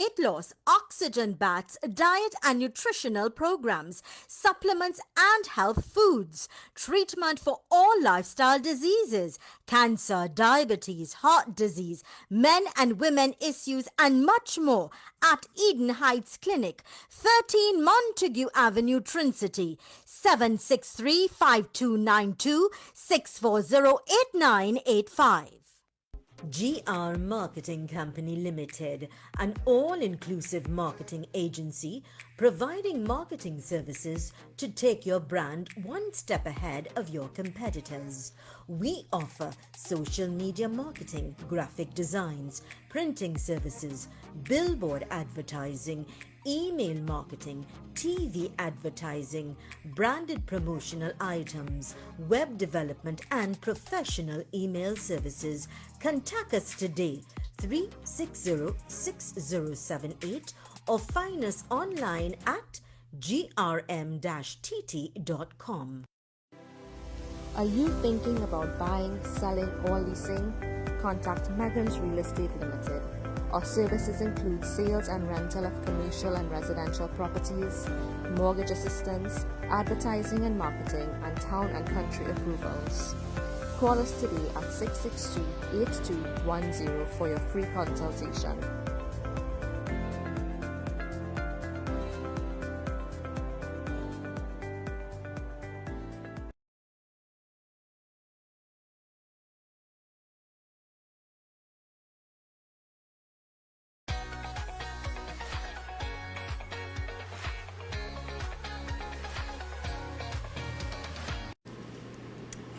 weight loss, oxygen baths, diet and nutritional programs, supplements and health foods, treatment for all lifestyle diseases, cancer, diabetes, heart disease, men and women issues, and much more at Eden Heights Clinic, 13 Montague Avenue, Trincity, 763-5292, 640-8985. GR Marketing Company Limited, an all-inclusive marketing agency providing marketing services to take your brand one step ahead of your competitors. We offer social media marketing, graphic designs, printing services, billboard advertising, email marketing, TV advertising, branded promotional items, web development, and professional email services. Contact us today 360-6078 or find us online at grm-tt.com. Are you thinking about buying, selling, or leasing? Contact Megan's Real Estate Limited. Our services include sales and rental of commercial and residential properties, mortgage assistance, advertising and marketing, and town and country approvals. Call us today at 662-8210 for your free consultation.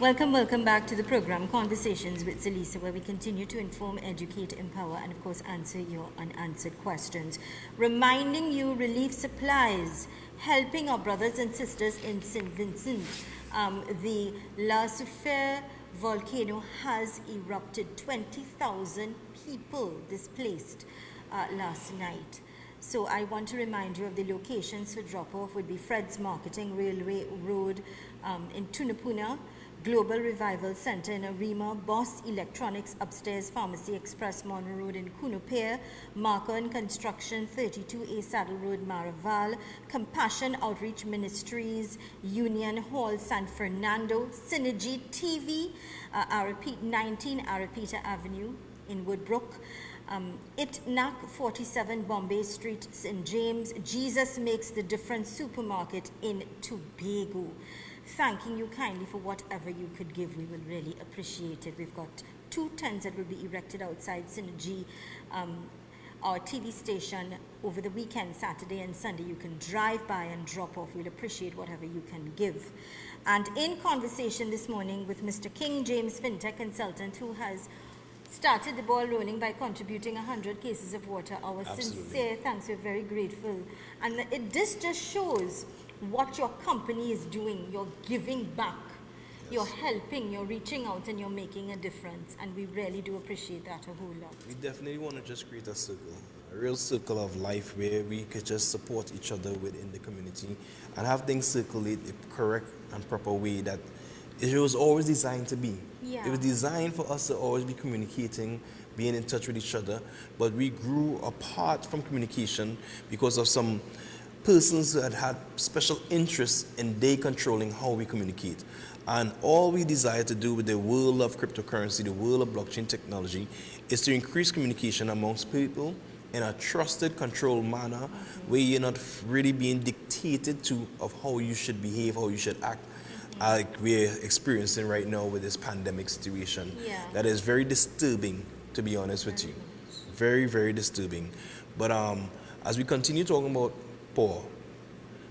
Welcome back to the program Conversations with Zelisa, where we continue to inform, educate, empower, and of course answer your unanswered questions. Reminding you, relief supplies, helping our brothers and sisters in St. Vincent. The La Soufrière volcano has erupted. 20,000 people displaced last night. So I want to remind you of the locations for drop-off would be Fred's Marketing, Railway Road in Tunapuna, Global Revival Center in Arima, Boss Electronics upstairs, Pharmacy Express, Monroe Road in Kunupir, Marker and Construction, 32A Saddle Road, Maraval, Compassion Outreach Ministries, Union Hall, San Fernando, Synergy TV, I repeat, 19 Arapita Avenue in Woodbrook, ITNAC 47 Bombay Street, St. James, Jesus Makes the Difference Supermarket in Tobago. Thanking you kindly for whatever you could give. We will really appreciate it. We've got 2 tents that will be erected outside Synergy, our TV station, over the weekend, Saturday and Sunday. You can drive by and drop off. We'll appreciate whatever you can give. And in conversation this morning with Mr. King James, FinTech Consultant, who has started the ball rolling by contributing 100 cases of water. Our sincere thanks. We're very grateful. And this just shows what your company is doing. You're giving back, you're helping, you're reaching out, and you're making a difference. And we really do appreciate that a whole lot. We definitely want to just create a circle, a real circle of life where we could just support each other within the community and have things circulate the correct and proper way that it was always designed to be. Yeah. It was designed for us to always be communicating, being in touch with each other, but we grew apart from communication because of some persons who had special interests in they controlling how we communicate. And all we desire to do with the world of cryptocurrency, the world of blockchain technology, is to increase communication amongst people in a trusted, controlled manner, where you're not really being dictated to of how you should behave, how you should act, like we're experiencing right now with this pandemic situation. Yeah. That is very disturbing, to be honest with you. Very, very disturbing. But as we continue talking about poor,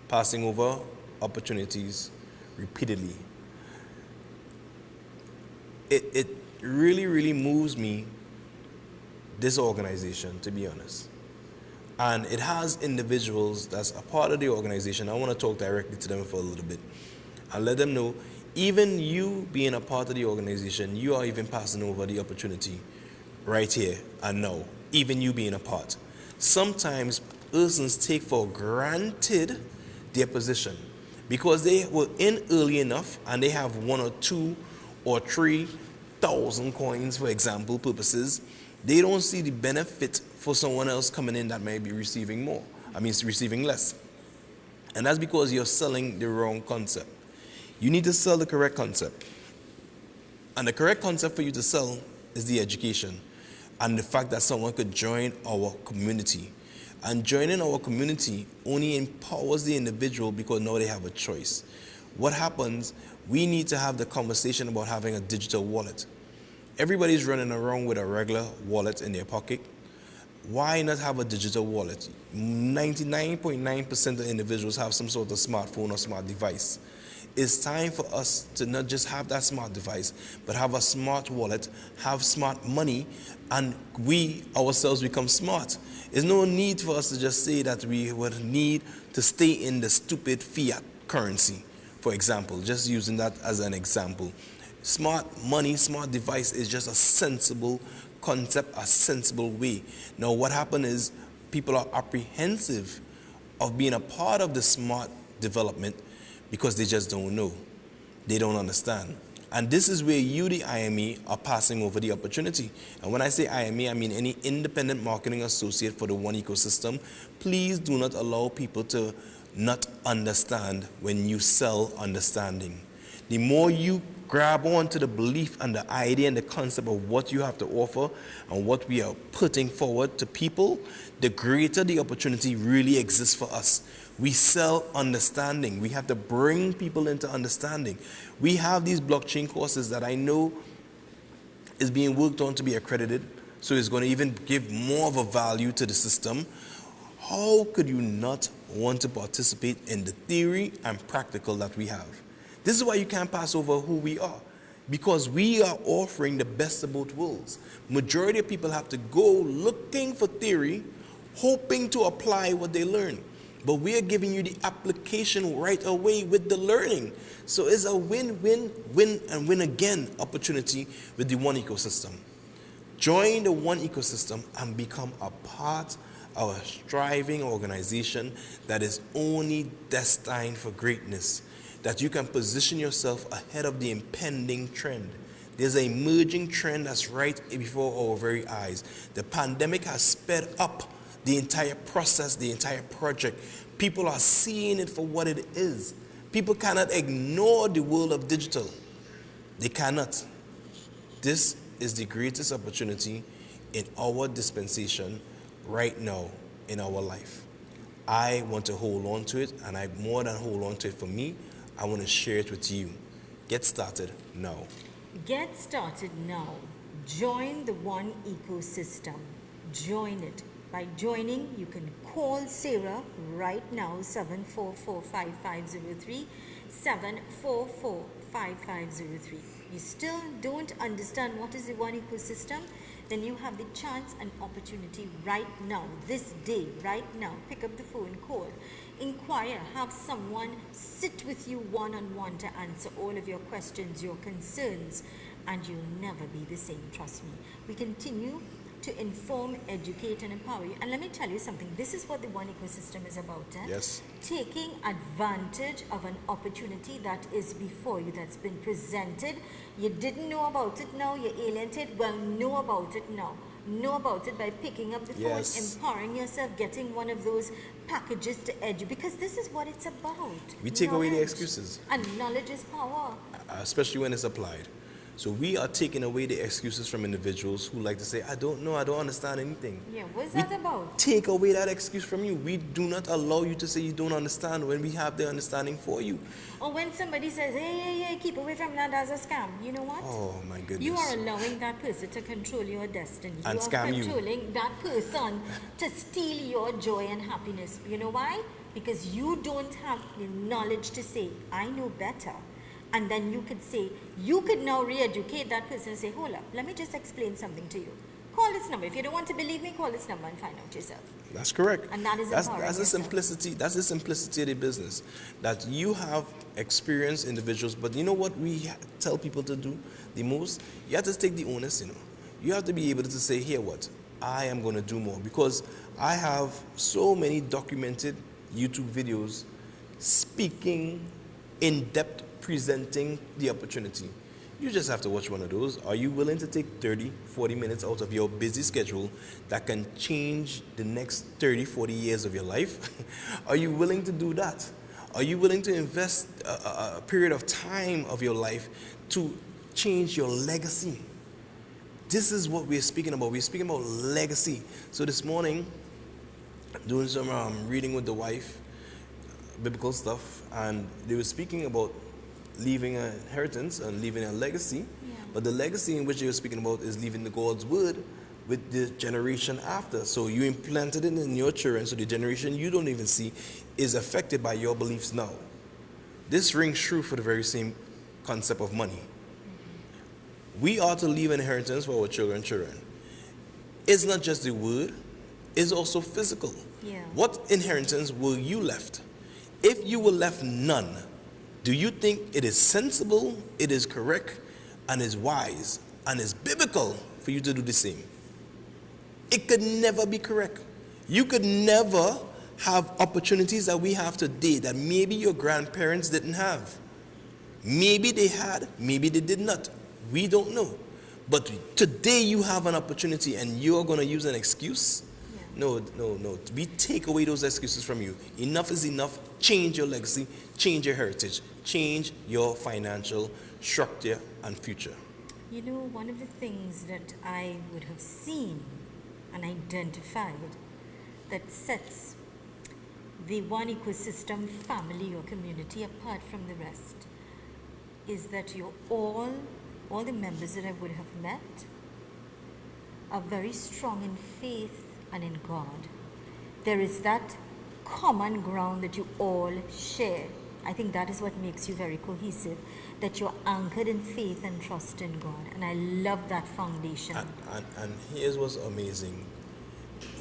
passing over opportunities repeatedly, it really, really moves me, this organization, to be honest. And it has individuals that's a part of the organization. I want to talk directly to them for a little bit and let them know, even you being a part of the organization, you are even passing over the opportunity right here and now, even you being a part. Sometimes persons take for granted their position because they were in early enough and they have 1 or 2 or 3,000 coins, for example purposes. They don't see the benefit for someone else coming in that may be receiving more. Receiving less. And that's because you're selling the wrong concept. You need to sell the correct concept. And the correct concept for you to sell is the education and the fact that someone could join our community. And joining our community only empowers the individual because now they have a choice. What happens, we need to have the conversation about having a digital wallet. Everybody's running around with a regular wallet in their pocket. Why not have a digital wallet? 99.9% of individuals have some sort of smartphone or smart device. It's time for us to not just have that smart device, but have a smart wallet, have smart money, and we ourselves become smart. There's no need for us to just say that we would need to stay in the stupid fiat currency, for example, just using that as an example. Smart money, smart device is just a sensible concept, a sensible way. Now, what happened is people are apprehensive of being a part of the smart development because they just don't know. They don't understand. And this is where you, the IME, are passing over the opportunity. And when I say IME, I mean any independent marketing associate for the One Ecosystem. Please do not allow people to not understand when you sell understanding. The more you grab on to the belief and the idea and the concept of what you have to offer and what we are putting forward to people, the greater the opportunity really exists for us. We sell understanding. We have to bring people into understanding. We have these blockchain courses that I know is being worked on to be accredited, so it's going to even give more of a value to the system. How could you not want to participate in the theory and practical that we have? This is why you can't pass over who we are, because we are offering the best of both worlds. Majority of people have to go looking for theory, hoping to apply what they learn. But we are giving you the application right away with the learning. So it's a win, win, and win again opportunity with the One Ecosystem. Join the One Ecosystem and become a part of a striving organization that is only destined for greatness, that you can position yourself ahead of the impending trend. There's an emerging trend that's right before our very eyes. The pandemic has sped up the entire process, the entire project. People are seeing it for what it is. People cannot ignore the world of digital. They cannot. This is the greatest opportunity in our dispensation right now in our life. I want to hold on to it, and I more than hold on to it for me, I want to share it with you. Get started now. Get started now. Join the One Ecosystem. Join it. By joining, you can call Sarah right now, 744-5503, 744-5503. You still don't understand what is the One Ecosystem? Then you have the chance and opportunity right now, this day, right now. Pick up the phone, call, inquire, have someone sit with you one-on-one to answer all of your questions, your concerns, and you'll never be the same, trust me. We continue to inform, educate, and empower you. And let me tell you something, this is what the One Ecosystem is about. Yes. Taking advantage of an opportunity that is before you, that's been presented. You didn't know about it now, you're alienated, well, know about it now. Know about it by picking up the phone, Yes. empowering yourself, getting one of those packages to edu, because this is what it's about. We take away the Knowledge. excuses. And knowledge is power. Especially when it's applied. So we are taking away the excuses from individuals who like to say, I don't know, I don't understand anything. Yeah, what's We that about? take away that excuse from you. We do not allow you to say you don't understand when we have the understanding for you. Or when somebody says, hey, keep away from that, that's a scam. You know what? Oh my goodness. You are allowing that person to control your destiny. And You are scam you. controlling that person to steal your joy and happiness. You know why? Because you don't have the knowledge to say, I know better. And then you could say, you could now re-educate that person and say, hold up, let me just explain something to you. Call this number. If you don't want to believe me, call this number and find out yourself. That's correct. And that is empowering that's the yourself. simplicity. That's the simplicity of the business. That you have experienced individuals, but you know what we tell people to do the most? You have to take the onus. You have to be able to say, here what? I am going to do more, because I have so many documented YouTube videos speaking in depth, presenting the opportunity. You just have to watch one of those. Are you willing to take 30, 40 minutes out of your busy schedule that can change the next 30, 40 years of your life? Are you willing to do that? Are you willing to invest a period of time of your life to change your legacy? This is what we're speaking about. We're speaking about legacy. So this morning, doing some reading with the wife, biblical stuff, and they were speaking about leaving an inheritance and leaving a legacy. But the legacy in which they were speaking about is leaving the God's word with the generation after. So you implanted it in your children, so the generation you don't even see is affected by your beliefs now. This rings true for the very same concept of money. We are to leave an inheritance for our children. It's not just the word, it's also physical. What inheritance will you left? If you were left none, do you think it is sensible, it is correct, and is wise, and is biblical for you to do the same? It could never be correct. You could never have opportunities that we have today that maybe your grandparents didn't have. Maybe they had, maybe they did not. We don't know. But today you have an opportunity and you're going to use an excuse? No. We take away those excuses from you. Enough is enough. Change your legacy, change your heritage, change your financial structure and future. You know, one of the things that I would have seen and identified that sets the one ecosystem, family or community apart from the rest is that you're all the members that I would have met are very strong in faith and in God. There is that common ground that you all share. I think that is what makes you very cohesive, that you're anchored in faith and trust in God. And I love that foundation. And here's what's amazing.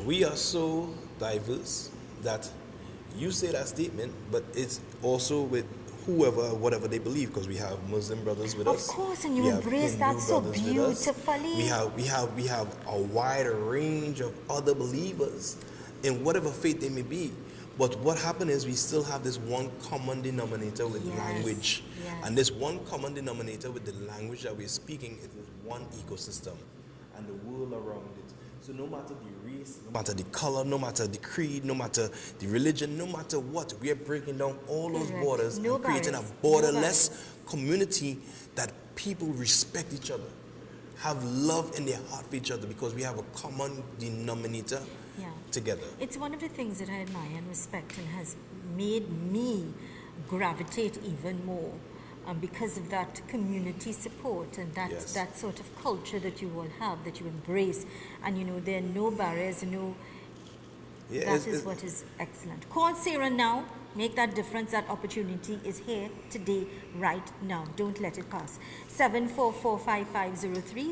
We are so diverse that you say that statement, but it's also with whoever, whatever they believe, because we have Muslim brothers with us. Of course, and you embrace that so beautifully. We have a wide range of other believers in whatever faith they may be. But what happened is we still have this one common denominator with language. And this one common denominator with the language that we're speaking is one ecosystem and the world around it. So no matter the race, no matter the color, no matter the creed, no matter the religion, no matter what, we are breaking down all those borders and creating a borderless community that people respect each other, have love in their heart for each other because we have a common denominator together. It's one of the things that I admire and respect and has made me gravitate even more because of that community support and that sort of culture that you all have, that you embrace. And you know, there are no barriers, that is what is excellent. Call Sarah now. Make that difference. That opportunity is here today, right now. Don't let it pass. 744-5503,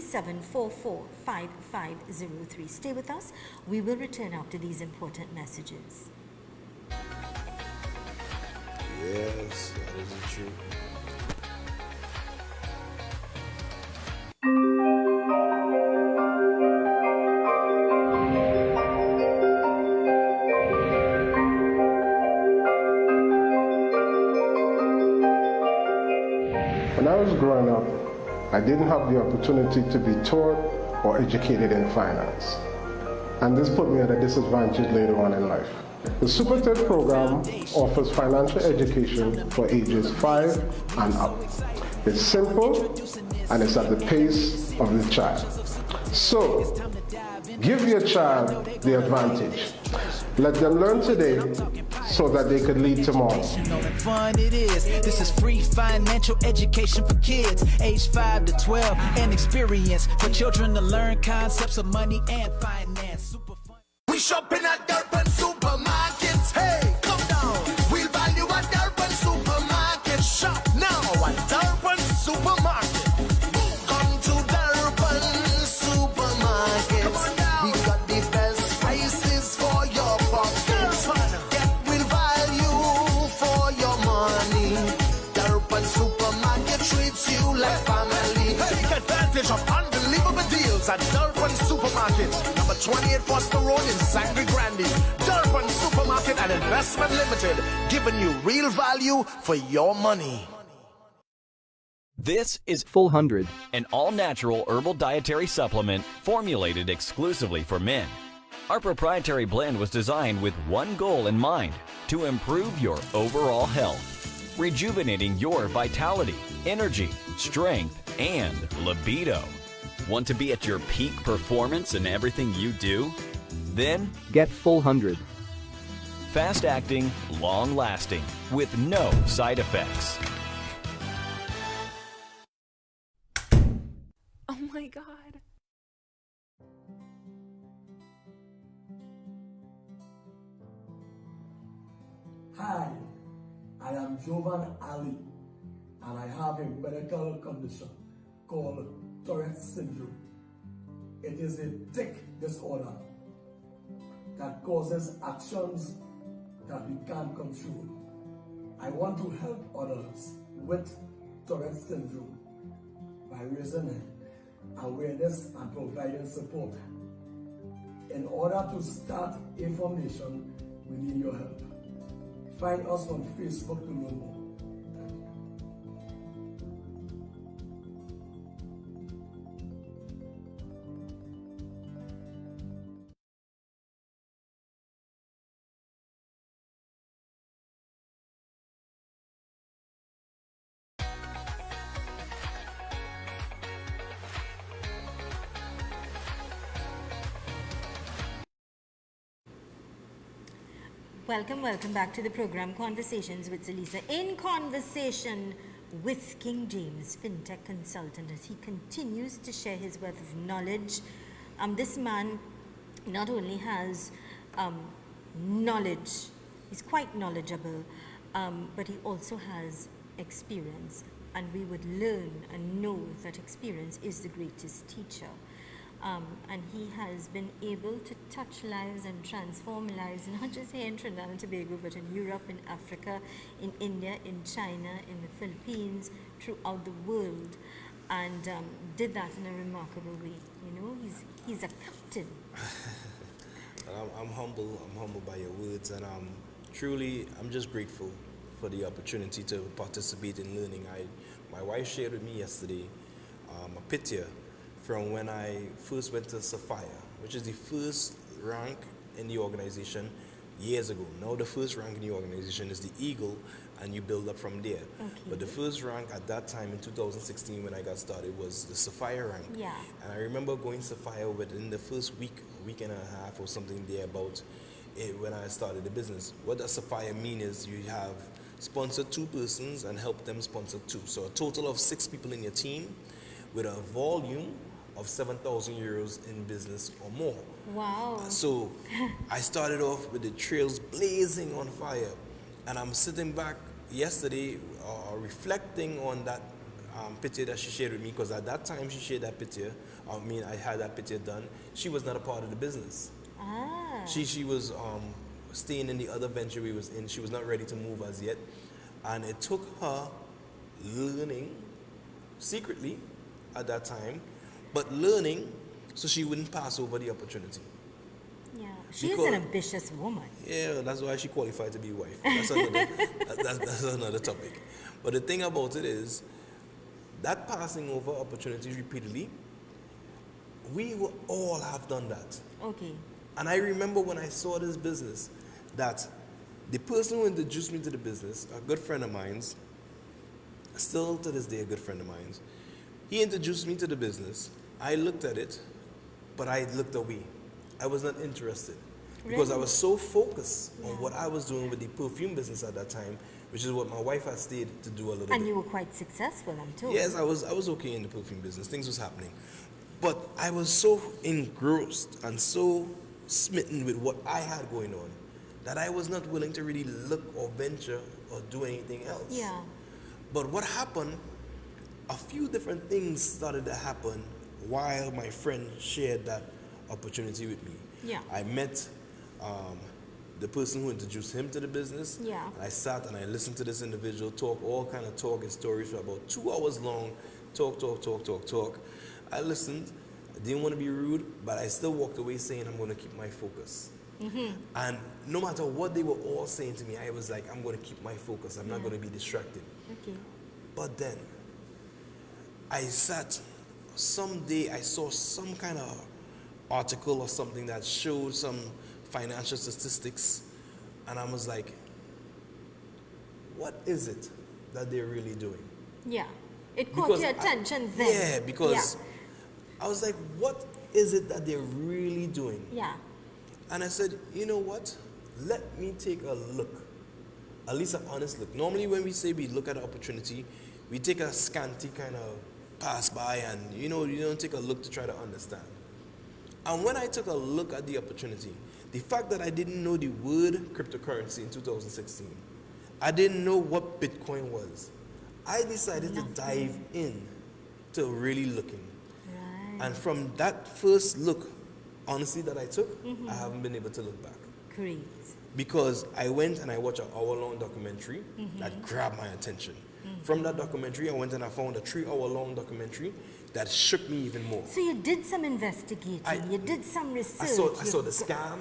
744-5503. Stay with us. We will return after these important messages. Yes, that is true. When I was growing up, I didn't have the opportunity to be taught or educated in finance. And this put me at a disadvantage later on in life. The SuperTED program offers financial education for ages 5 and up. It's simple and it's at the pace of the child. So, give your child the advantage. Let them learn today so that they could lead tomorrow. Fun it is. This is free financial education for kids age 5 to 12 and experience for children to learn concepts of money and finance. Super fun. We shopping at Durban Supermarkets. Hey, come down. We'll value at Durban Supermarket. Shop now at Durban Supermarket. Come to Durban Supermarket. Come on down. We got the best prices for your pockets. Get real value for your money. Durban Supermarket treats you like family. Take advantage of unbelievable deals at Durban Supermarket. Number 28 Foster Road in Sangre Grande. Durban Supermarket and Investment Limited, giving you real value for your money. This is Full 100. an all-natural herbal dietary supplement formulated exclusively for men. Our proprietary blend was designed with one goal in mind: to improve your overall health, rejuvenating your vitality, energy, strength, and libido. Want to be at your peak performance in everything you do? Then Get Full 100. fast-acting, long-lasting, with no side effects. Oh my god. Hi, I am Jovan Ali, and I have a medical condition called Tourette's syndrome. It is a tic disorder that causes actions that we can't control. I want to help others with Tourette's syndrome by raising awareness and providing support. In order to start a foundation, we need your help. Find us on Facebook to know more. Welcome back to the program Conversations with Zelisa. In conversation with King James, fintech consultant, as he continues to share his wealth of knowledge. This man not only has knowledge, he's quite knowledgeable, but he also has experience, and we would learn and know that experience is the greatest teacher. And he has been able to touch lives and transform lives, not just here in Trinidad and Tobago, but in Europe, in Africa, in India, in China, in the Philippines, throughout the world, and did that in a remarkable way. You know, he's a captain. I'm humbled by your words, and truly, I'm just grateful for the opportunity to participate in learning. My wife shared with me yesterday a picture from when I first went to Sapphire, which is the first rank in the organization years ago. Now the first rank in the organization is the Eagle, and you build up from there. Okay. But the first rank at that time in 2016 when I got started was the Sapphire rank. Yeah. And I remember going Sapphire within the first week and a half or something there about it when I started the business. What does Sapphire mean is you have sponsored 2 persons and help them sponsor 2. So a total of 6 people in your team with a volume of 7,000 euros in business or more. Wow. So I started off with the trails blazing on fire, and I'm sitting back yesterday reflecting on that picture that she shared with me, because at that time she shared that picture. I had that picture done. She was not a part of the business. Ah. She was staying in the other venture we was in. She was not ready to move as yet, and it took her learning secretly at that time, but learning so she wouldn't pass over the opportunity. Yeah, she is an ambitious woman. Yeah, that's why she qualified to be a wife. That's another, that's another topic. But the thing about it is, that passing over opportunities repeatedly, we will all have done that. Okay. And I remember when I saw this business, that the person who introduced me to the business, a good friend of mine, still to this day a good friend of mine, he introduced me to the business. I looked at it, but I looked away. I was not interested because I was so focused on what I was doing with the perfume business at that time, which is what my wife had stayed to do a little bit. And you were quite successful, I'm told. Yes, I was okay in the perfume business. Things was happening. But I was so engrossed and so smitten with what I had going on that I was not willing to really look or venture or do anything else. Yeah. But what happened, a few different things started to happen while my friend shared that opportunity with me. Yeah. I met the person who introduced him to the business. Yeah. And I sat and I listened to this individual talk, all kind of talk and stories for about 2 hours long. Talk. I listened. I didn't want to be rude, but I still walked away saying I'm going to keep my focus. Mm-hmm. And no matter what they were all saying to me, I was like, I'm going to keep my focus. I'm not going to be distracted. Okay. But then, I sat, someday I saw some kind of article or something that showed some financial statistics, and I was like, what is it that they're really doing? Yeah. It caught Because your attention then. Yeah, because I was like, what is it that they're really doing? Yeah. And I said, you know what? Let me take a look. At least an honest look. Normally when we say we look at an opportunity, we take a scanty kind of pass by and, you don't take a look to try to understand. And when I took a look at the opportunity, the fact that I didn't know the word cryptocurrency in 2016, I didn't know what Bitcoin was, I decided to dive in to really looking. Right. And from that first look, honestly, that I took, I haven't been able to look back. Great. Because I went and I watched an hour-long documentary that grabbed my attention. From that documentary, I went and I found a 3-hour-long documentary that shook me even more. So you did some investigating, you did some research. I saw the scam,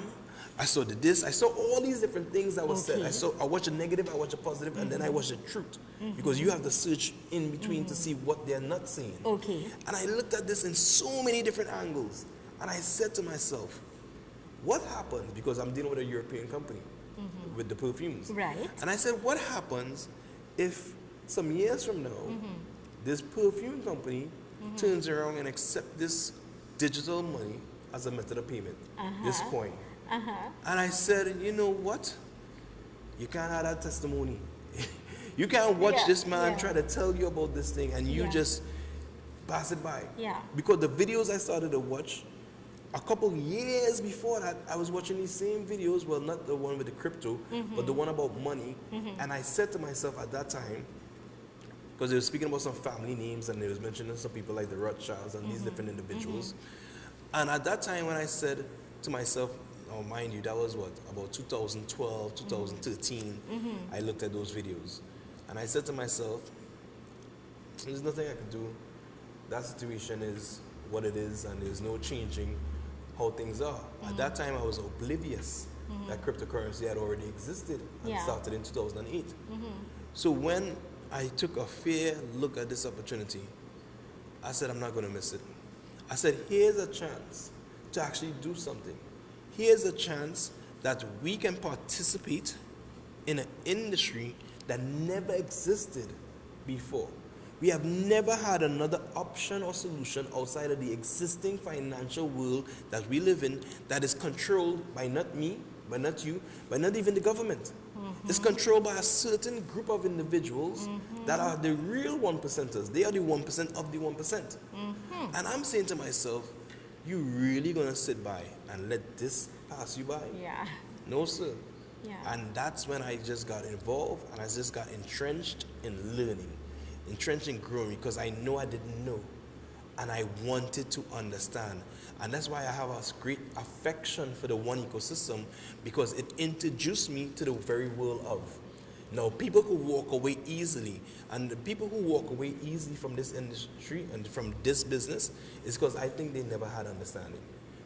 I saw the this, I saw all these different things that was said. I watched a negative, I watched a positive, and then I watched the truth. Because you have to search in between to see what they're not saying. Okay. And I looked at this in so many different angles. And I said to myself, what happens, because I'm dealing with a European company with the perfumes. Right. And I said, what happens if some years from now, this perfume company turns around and accept this digital money as a method of payment, this coin. And I said, you know what? You can't have that testimony. You can't watch this man try to tell you about this thing and you just pass it by. Yeah. Because the videos I started to watch, a couple years before that, I was watching these same videos, well, not the one with the crypto, but the one about money. And I said to myself at that time, because they were speaking about some family names and they was mentioning some people like the Rothschilds and these different individuals. And at that time when I said to myself, oh, mind you, that was what, about 2012, 2013, I looked at those videos. And I said to myself, there's nothing I can do. That situation is what it is and there's no changing how things are. At that time I was oblivious that cryptocurrency had already existed and started in 2008. So when I took a fair look at this opportunity, I said, I'm not going to miss it. I said, here's a chance to actually do something. Here's a chance that we can participate in an industry that never existed before. We have never had another option or solution outside of the existing financial world that we live in that is controlled by not me, by not you, by not even the government. It's controlled by a certain group of individuals that are the real 1%ers. They are the 1% of the 1%. And I'm saying to myself, you really gonna sit by and let this pass you by? Yeah. No, sir. Yeah. And that's when I just got involved and I just got entrenched in learning, entrenched in growing, because I know I didn't know and I wanted to understand. And that's why I have a great affection for the One ecosystem, because it introduced me to the very world of. Now, people who walk away easily, and the people who walk away easily from this industry and from this business is because I think they never had understanding.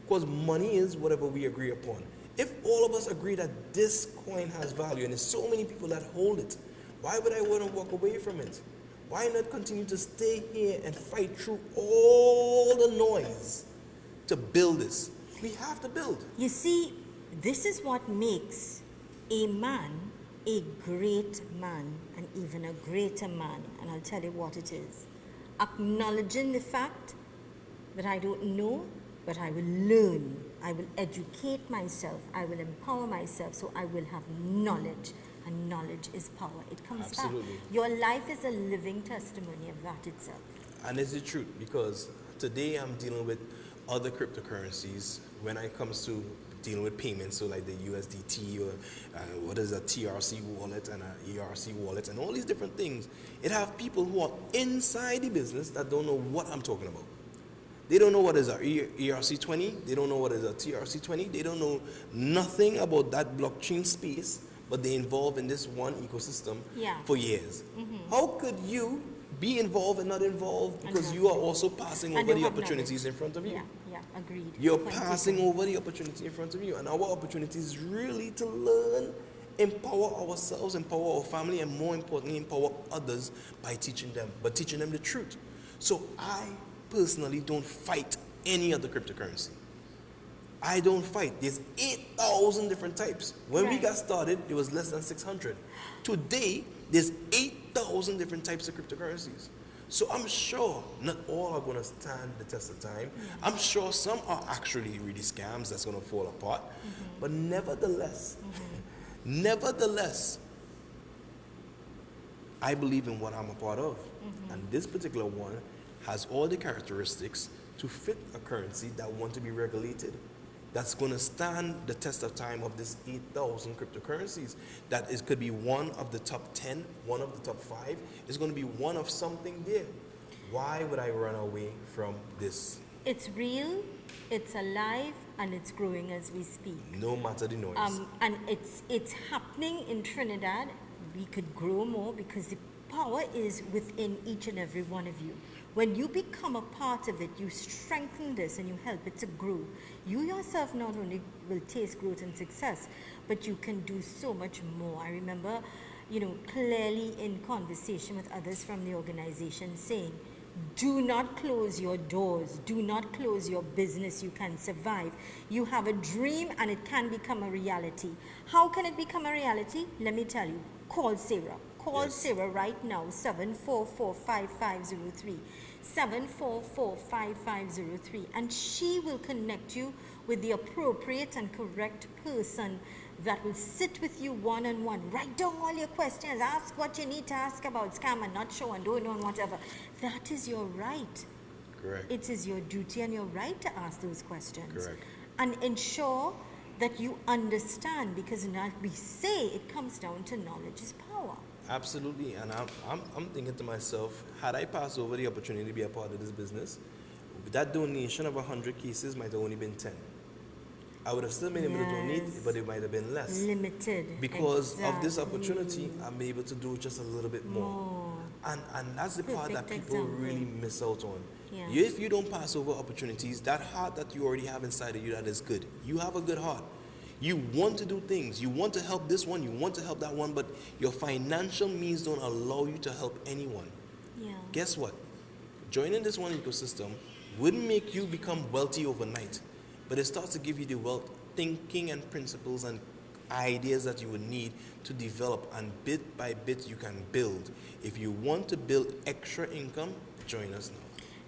Because money is whatever we agree upon. If all of us agree that this coin has value, and there's so many people that hold it, why would I want to walk away from it? Why not continue to stay here and fight through all the noise to build this? We have to build. You see, this is what makes a man a great man and even a greater man. And I'll tell you what it is. Acknowledging the fact that I don't know, but I will learn. I will educate myself. I will empower myself so I will have knowledge. And knowledge is power. It comes Absolutely. back. Your life is a living testimony of that itself. And it's the truth, because today I'm dealing with other cryptocurrencies when it comes to dealing with payments, so like the USDT or what is a TRC wallet and a ERC wallet and all these different things. It have people who are inside the business that don't know what I'm talking about. They don't know what is a ERC20, they don't know what is a TRC20, they don't know nothing about that blockchain space, but they're involved in this one ecosystem for years. How could you be involved and not involved, because you are also passing over the opportunities in front of you? Yeah, agreed. You're passing over the opportunity in front of you, and our opportunity is really to learn, empower ourselves, empower our family, and more importantly, empower others by teaching them, but teaching them the truth. So I personally don't fight any other cryptocurrency. I don't fight. There's 8,000 different types. When we got started, it was less than 600. Today, there's 8,000 different types of cryptocurrencies. So I'm sure not all are going to stand the test of time. I'm sure some are actually really scams that's going to fall apart. But nevertheless, I believe in what I'm a part of. And this particular one has all the characteristics to fit a currency that want to be regulated, that's going to stand the test of time of this 8,000 cryptocurrencies. That is, could be one of the top 10, one of the top 5. It's going to be one of something there. Why would I run away from this? It's real, it's alive, and it's growing as we speak. No matter the noise. And it's happening in Trinidad. We could grow more because the power is within each and every one of you. When you become a part of it, you strengthen this and you help it to grow. You yourself not only will taste growth and success, but you can do so much more. I remember, clearly in conversation with others from the organization saying, do not close your doors. Do not close your business. You can survive. You have a dream and it can become a reality. How can it become a reality? Let me tell you. Call Sarah. Call Sarah right now, 744-5503. 744-5503. And she will connect you with the appropriate and correct person that will sit with you one-on-one. Write down all your questions. Ask what you need to ask about scam and not show and don't know and whatever. That is your right. Correct. It is your duty and your right to ask those questions. Correct. And ensure that you understand, because now we say it comes down to knowledge is power. Absolutely. And I'm thinking to myself, had I passed over the opportunity to be a part of this business, that donation of 100 cases might have only been 10. I would have still been able to donate, but it might have been less. Limited. Because of this opportunity, I'm able to do just a little bit more. And that's the part that people really miss out on. Yeah. If you don't pass over opportunities, that heart that you already have inside of you that is good. You have a good heart. You want to do things. You want to help this one. You want to help that one. But your financial means don't allow you to help anyone. Yeah. Guess what? Joining this one ecosystem wouldn't make you become wealthy overnight. But it starts to give you the wealth thinking and principles and ideas that you would need to develop. And bit by bit, you can build. If you want to build extra income, join us now.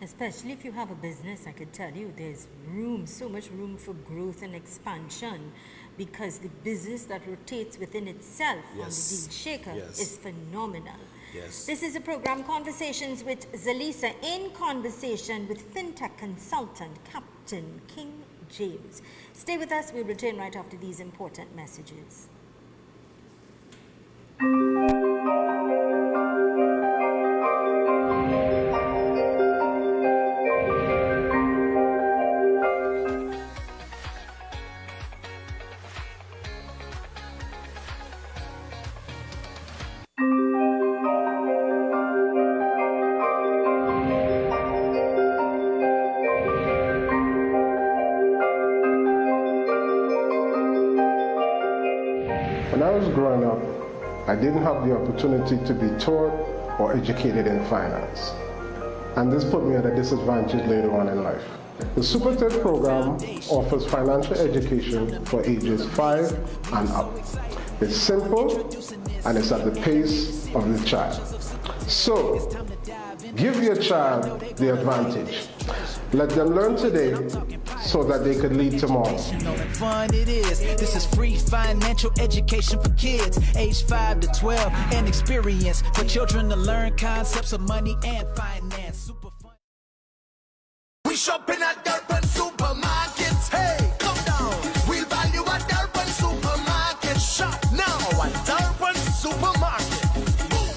Especially if you have a business, I could tell you there's room, so much room for growth and expansion, because the business that rotates within itself on the Deal Shaker is phenomenal. Yes. This is a program, Conversations with Zalisa, in conversation with FinTech consultant Captain King James. Stay with us. We'll return right after these important messages. When I was growing up, I didn't have the opportunity to be taught or educated in finance. And this put me at a disadvantage later on in life. The SuperTech program offers financial education for ages 5 and up. It's simple and it's at the pace of the child. So, give your child the advantage. Let them learn today so that they could lead tomorrow. Fun it is. This is free financial education for kids, age 5 to 12, and experience for children to learn concepts of money and finance. Super fun. We shopping at Durban Supermarkets. Hey, come down. We'll value at Durban Supermarket. Shop now at Durban Supermarket.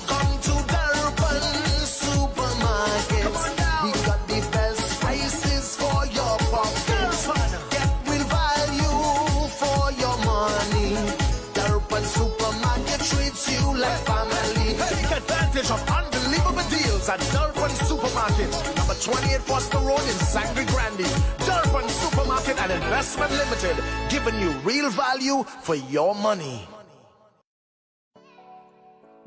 Come to Durban Supermarket. Come on down. We got the best prices for your pockets. Get real value for your money. Durban Supermarket treats you like family. Take advantage of unbelievable deals at Durban Supermarket. Number 28 Foster Road in Sangre Grande. Durban Supermarket and Investment Limited, giving you real value for your money.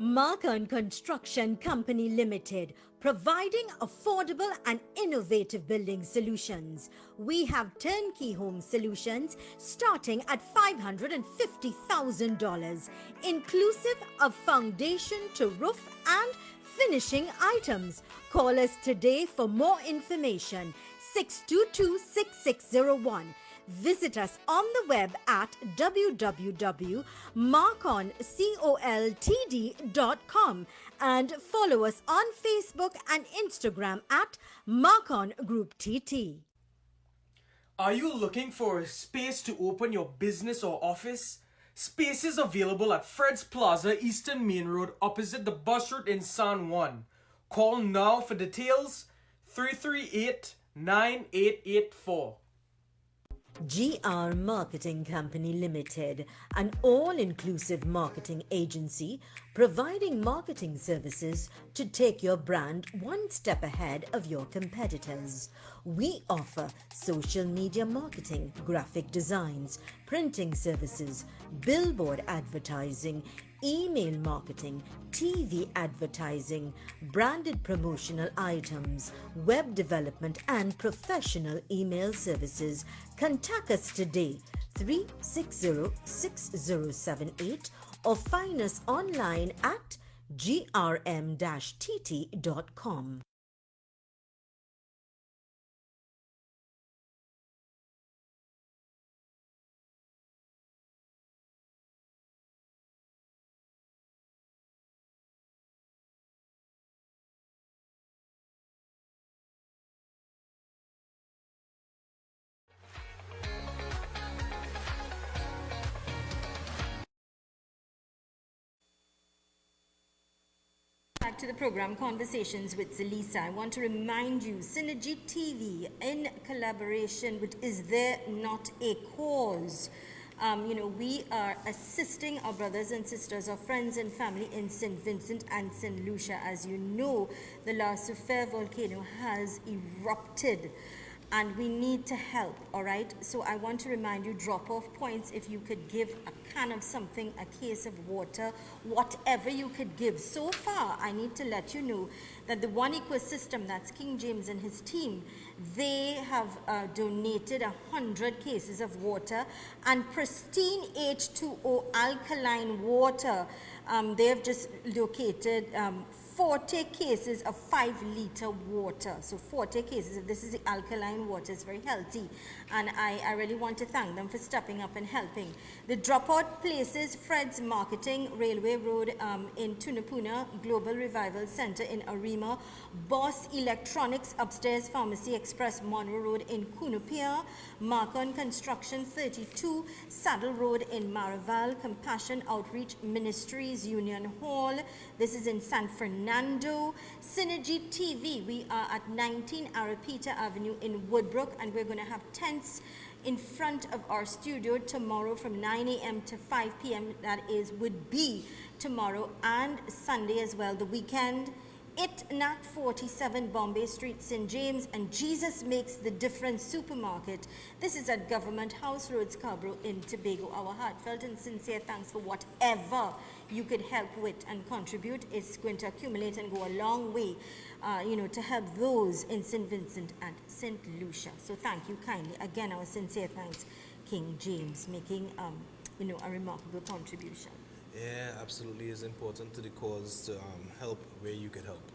Marcon Construction Company Limited, providing affordable and innovative building solutions. We have turnkey home solutions starting at $550,000, inclusive of foundation to roof and finishing items. Call us today for more information. 622-6601. Visit us on the web at www.marconcoltd.com and follow us on Facebook and Instagram at Marcon Group TT. Are you looking for a space to open your business or office? Space is available at Fred's Plaza, Eastern Main Road, opposite the bus route in San Juan. Call now for details, 338-9884. GR Marketing Company Limited, an all-inclusive marketing agency providing marketing services to take your brand one step ahead of your competitors. We offer social media marketing, graphic designs, printing services, billboard advertising, email marketing, TV advertising, branded promotional items, web development and professional email services. Contact us today 360-6078 or find us online at grm-tt.com. Back to the program Conversations with Zelisa. I want to remind you, Synergy TV in collaboration with Is There Not a Cause? We are assisting our brothers and sisters, our friends and family in St. Vincent and St. Lucia. As you know, the La Soufrière volcano has erupted and we need to help, all right? So I want to remind you, drop-off points, if you could give a can of something, a case of water, whatever you could give. So far, I need to let you know that the One Ecosystem, that's King James and his team, they have donated 100 cases of water and pristine H2O alkaline water. They have just located 40 cases of 5-liter water. So 40 cases, if this is the alkaline water, it's very healthy. And I really want to thank them for stepping up and helping. The dropout places, Fred's Marketing, Railway Road in Tunapuna, Global Revival Center in Arima, Boss Electronics, Upstairs Pharmacy Express, Monroe Road in Cunupia, Marcon Construction 32, Saddle Road in Maraval, Compassion Outreach Ministries, Union Hall. This is in San Fernando. Synergy TV, we are at 19 Arapita Avenue in Woodbrook, and we're going to have tents in front of our studio tomorrow from 9 a.m. to 5 p.m. That would be tomorrow and Sunday as well, the weekend. ITNAC 47 Bombay Street, St. James, and Jesus Makes the Difference Supermarket. This is at Government House Road, Scarborough in Tobago. Our heartfelt and sincere thanks for whatever you could help with and contribute. It's going to accumulate and go a long way, to help those in St. Vincent and St. Lucia. So thank you kindly. Again, our sincere thanks, King James, making a remarkable contribution. Yeah, absolutely. It's important to the cause to help where you could help.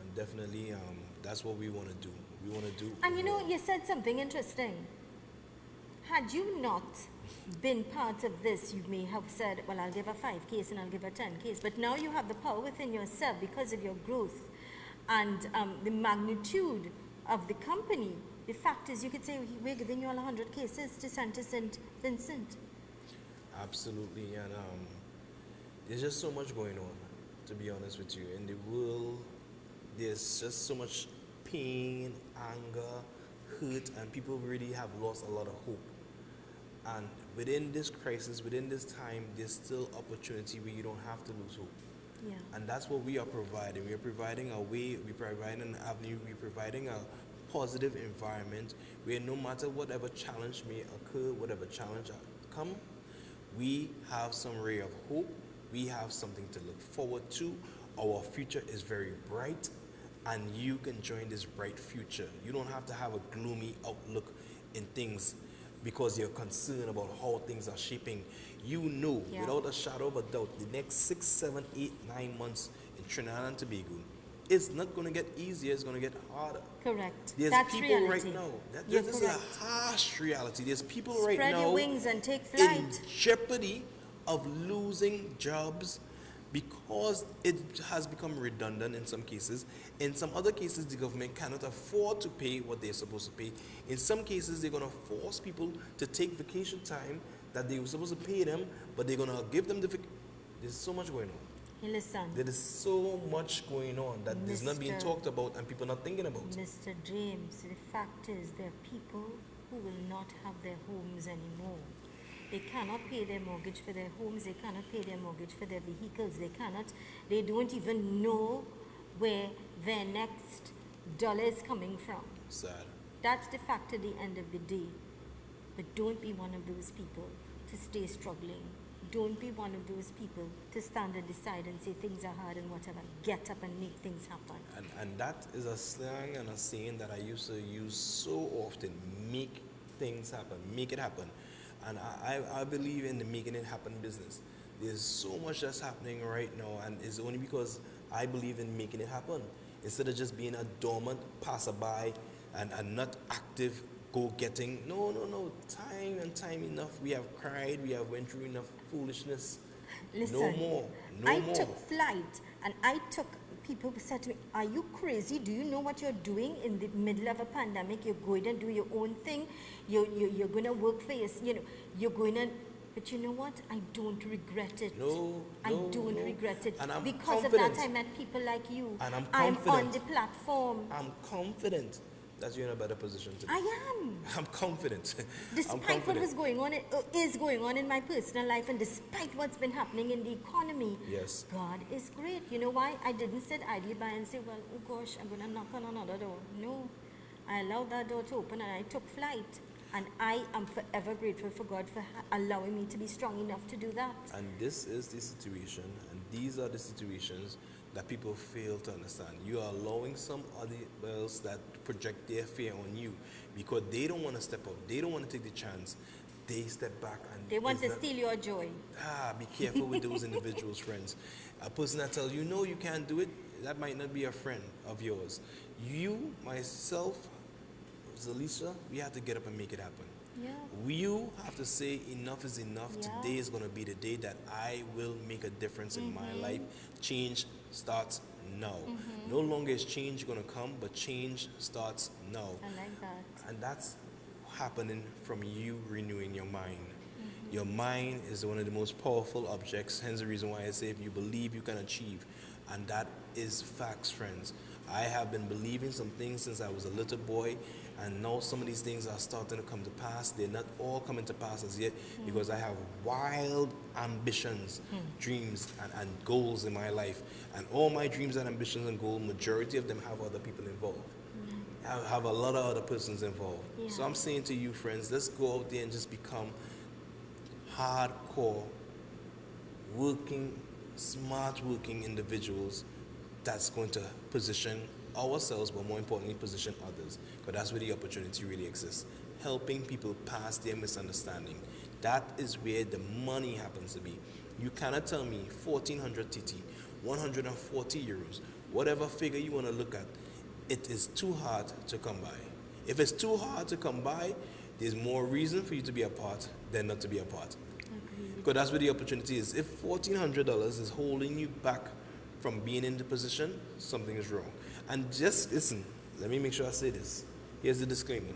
And definitely that's what we want to do. We want to do. And you said something interesting. Had you not been part of this, you may have said, well, I'll give her 5 case and I'll give her 10 case. But now you have the power within yourself because of your growth and the magnitude of the company. The fact is, you could say, we're giving you all 100 cases to send to St. Vincent. Absolutely. And there's just so much going on, to be honest with you. In the world, there's just so much pain, anger, hurt, and people really have lost a lot of hope. And within this crisis, within this time, there's still opportunity where you don't have to lose hope. Yeah. And that's what we are providing. We are providing a way, we're providing an avenue, we're providing a positive environment where no matter whatever challenge may occur, whatever challenge come, we have some ray of hope We have something to look forward to. Our future is very bright, and you can join this bright future. You don't have to have a gloomy outlook in things because you're concerned about how things are shaping. You know, without a shadow of a doubt, the next 6, 7, 8, 9 months in Trinidad and Tobago, it's not going to get easier, it's going to get harder. Correct. There's That's people reality. right now. You're This is correct. a harsh reality. There's people right Spread now your wings and take in flight. jeopardy of losing jobs because it has become redundant in some cases. In some other cases, the government cannot afford to pay what they're supposed to pay. In some cases, they're going to force people to take vacation time that they were supposed to pay them, but they're going to give them the There's so much going on. Hey, listen. There is so much going on that is not being talked about and people not thinking about. Mr. James, the fact is there are people who will not have their homes anymore. They cannot pay their mortgage for their homes. They cannot pay their mortgage for their vehicles. They don't even know where their next dollar is coming from. Sad. That's the fact at the end of the day. But don't be one of those people to stay struggling. Don't be one of those people to stand at the side and say things are hard and whatever. Get up and make things happen. And that is a slang and a saying that I used to use so often. Make things happen. Make it happen. And I believe in the making it happen business. There's so much that's happening right now, and it's only because I believe in making it happen. Instead of just being a dormant passerby and not active go-getting. No. Time and time enough. We have cried. We have went through enough foolishness. Listen, No more. I took flight and people said to me, are you crazy? Do you know what you're doing in the middle of a pandemic? You're going to do your own thing. You're going to work for you're going to, but you know what? I don't regret it. I don't regret it. And I'm because confident. of that, I met people like you. And I'm on confident. the platform. I'm confident that you're in a better position today. I am. I'm confident. Despite what was going on, is going on in my personal life, and despite what's been happening in the economy, Yes. God is great. You know why? I didn't sit idly by and say, well, oh gosh, I'm going to knock on another door. No. I allowed that door to open and I took flight. And I am forever grateful for God for allowing me to be strong enough to do that. And this is the situation, and these are the situations that people fail to understand. You are allowing some other else that project their fear on you because they don't want to step up. They don't want to take the chance. They step back and They want to steal your joy. be careful with those individuals, friends. A person that tells you, no, you can't do it, that might not be a friend of yours. You, myself, Zalisa, we have to get up and make it happen. Yeah. You have to say enough is enough. Yeah. Today is going to be the day that I will make a difference in my life. Change starts now. No longer is change going to come, but change starts now. I like that. And that's happening from you renewing your mind. Your mind is one of the most powerful objects, hence the reason why I say if you believe, you can achieve. And that is facts, friends. I have been believing some things since I was a little boy, and now some of these things are starting to come to pass. They're not all coming to pass as yet because I have wild ambitions, dreams, and goals in my life. And all my dreams and ambitions and goals, majority of them have other people involved. Have a lot of other persons involved. Yeah. So I'm saying to you, friends, let's go out there and just become hardcore, smart working individuals that's going to position ourselves, but more importantly, position others. Because that's where the opportunity really exists. Helping people pass their misunderstanding. That is where the money happens to be. You cannot tell me 1,400 TT, 140 euros, whatever figure you want to look at, it is too hard to come by. If it's too hard to come by, there's more reason for you to be a part than not to be a part. Because that's where the opportunity is. If $1,400 is holding you back from being in the position, something is wrong. And just listen, let me make sure I say this. Here's the disclaimer.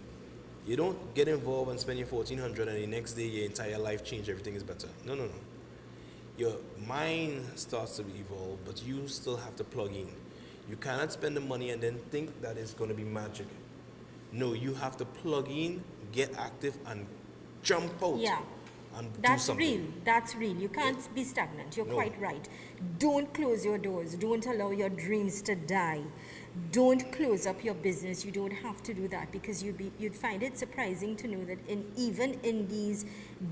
You don't get involved and spend your $1,400 and the next day your entire life change, everything is better. No. Your mind starts to evolve, but you still have to plug in. You cannot spend the money and then think that it's going to be magic. No, you have to plug in, get active, and jump out. Yeah. And do That's something. real. That's real. You can't be stagnant. You're No. quite right. Don't close your doors. Don't allow your dreams to die. Don't close up your business. You don't have to do that, because you'd find it surprising to know that even in these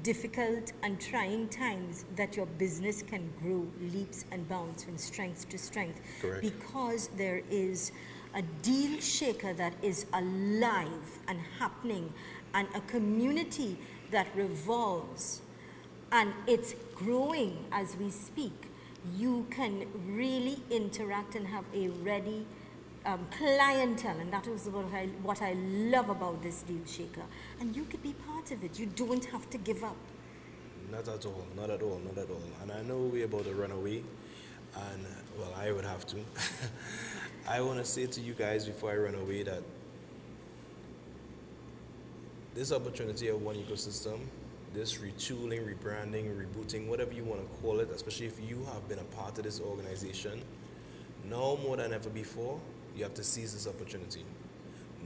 difficult and trying times, that your business can grow leaps and bounds from strength to strength. Correct. Because there is a deal shaker that is alive and happening, and a community that revolves, and it's growing as we speak. You can really interact and have a ready clientele, and that is what I love about this deal shaker. And you could be part of it. You don't have to give up. Not at all, not at all, not at all. And I know we're about to run away, and well, I would have to. I want to say to you guys before I run away that this opportunity of One Ecosystem, this retooling, rebranding, rebooting, whatever you want to call it, especially if you have been a part of this organization, now more than ever before, you have to seize this opportunity.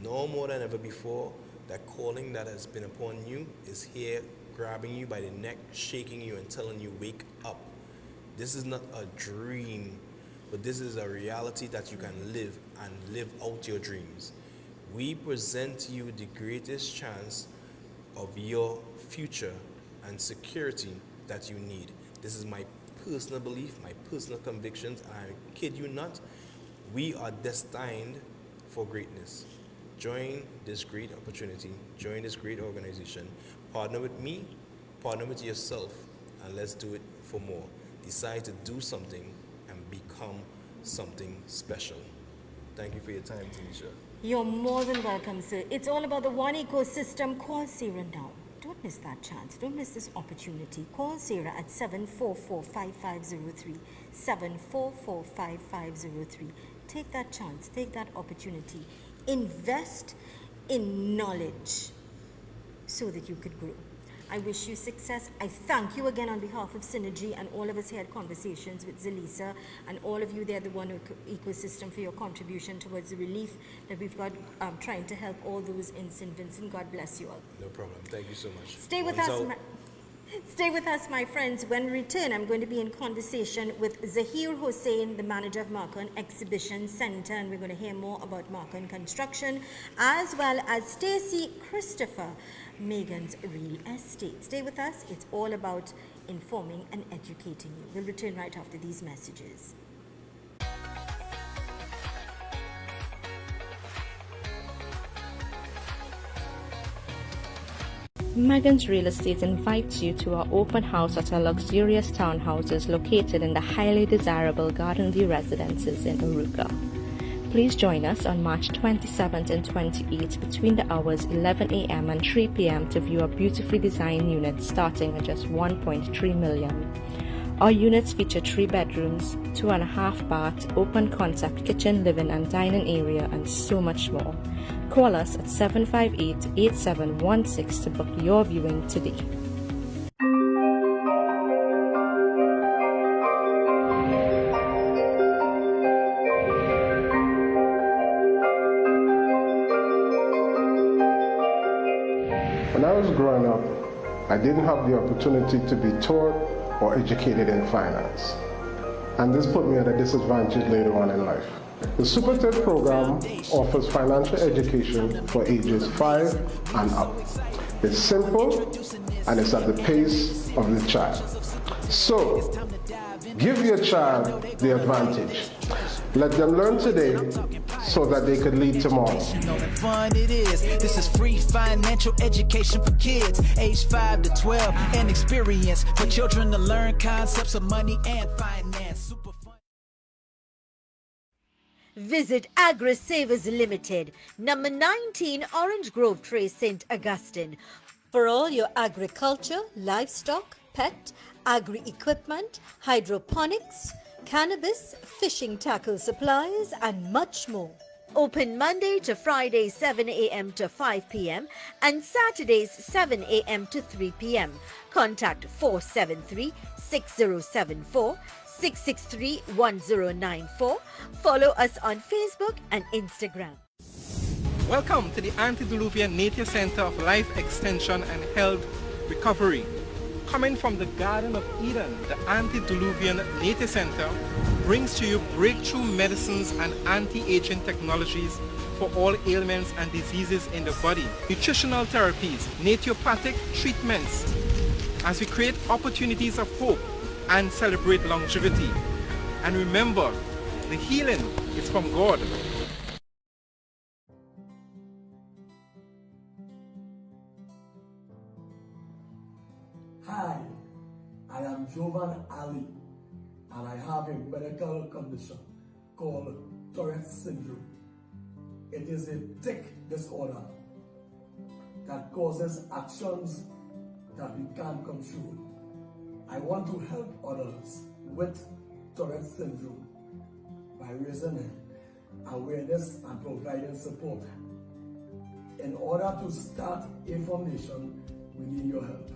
No more than ever before, that calling that has been upon you is here, grabbing you by the neck, shaking you and telling you, wake up. This is not a dream, but this is a reality that you can live, and live out your dreams. We present to you the greatest chance of your future and security that you need. This is my personal belief, my personal convictions, and I kid you not, we are destined for greatness. Join this great opportunity, join this great organization, partner with me, partner with yourself, and let's do it for more. Decide to do something and become something special. Thank you for your time, Tanisha. You're more than welcome, sir. It's all about the One Ecosystem. Call Sarah now. Don't miss that chance. Don't miss this opportunity. Call Sarah at 744-5503. 744-5503. Take that chance. Take that opportunity. Invest in knowledge so that you could grow. I wish you success. I thank you again on behalf of Synergy and all of us here at Conversations with Zalisa, and all of you there, the One Ecosystem, for your contribution towards the relief that we've got trying to help all those in St. Vincent. God bless you all. No problem. Thank you so much. Stay with us. Stay with us, my friends. When we return, I'm going to be in conversation with Zahir Hossein, the manager of Marcon Exhibition Center, and we're going to hear more about Marcon Construction, as well as Stacey Christopher, Megan's Real Estate. Stay with us. It's all about informing and educating you. We'll return right after these messages. Megan's Real Estate invites you to our open house at our luxurious townhouses located in the highly desirable Garden View Residences in Arouca. Please join us on March 27th and 28th between the hours 11 a.m. and 3 p.m. to view our beautifully designed units starting at just $1.3 million. Our units feature 3 bedrooms, 2.5 bath, open concept kitchen, living and dining area, and so much more. Call us at 758-8716 to book your viewing today. When I was growing up, I didn't have the opportunity to be taught or educated in finance. And this put me at a disadvantage later on in life. The SuperTED program offers financial education for ages 5 and up. It's simple and it's at the pace of the child. So, give your child the advantage. Let them learn today so that they could lead tomorrow. You know what fun it is. This is free financial education for kids, age 5 to 12, and experience for children to learn concepts of money and finance. Super fun. Visit Agri Savers Limited, number 19 Orange Grove Trace, St. Augustine, for all your agriculture, livestock, pet, agri-equipment, hydroponics, cannabis, fishing tackle supplies, and much more. Open Monday to Friday 7 a.m. to 5 p.m. and Saturdays 7 a.m. to 3 p.m. Contact 473-6074, 663-1094. Follow us on Facebook and Instagram. Welcome to the Antediluvian Nature Center of Life Extension and Health Recovery. Coming from the Garden of Eden, the Antediluvian Nature Center brings to you breakthrough medicines and anti-aging technologies for all ailments and diseases in the body, nutritional therapies, naturopathic treatments, as we create opportunities of hope and celebrate longevity. And remember, the healing is from God. Hi, I am Jovan Ali, and I have a medical condition called Tourette's syndrome. It is a tic disorder that causes actions that we can't control. I want to help others with Tourette's syndrome by raising awareness and providing support. In order to start a foundation, we need your help.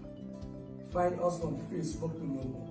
Find us on Facebook to know more.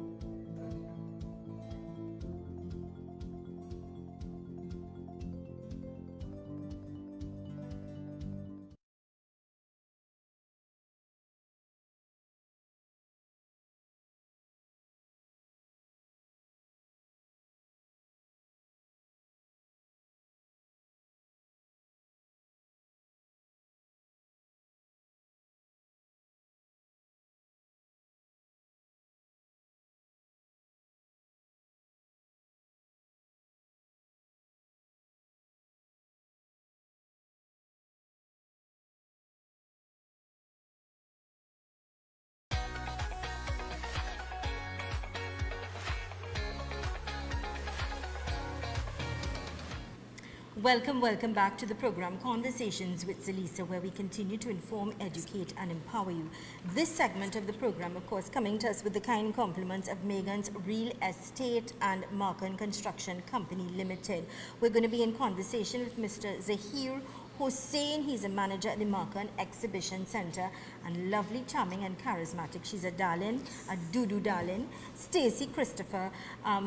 Welcome back to the program Conversations with Zelisa, where we continue to inform, educate and empower you. This segment of the program, of course, coming to us with the kind compliments of Megan's Real Estate and Markan Construction Company Limited. We're going to be in conversation with Mr. Zahir Hussain. He's a manager at the Markan Exhibition Center, and lovely, charming and charismatic. She's a darling, a doo-doo darling, Stacey Christopher,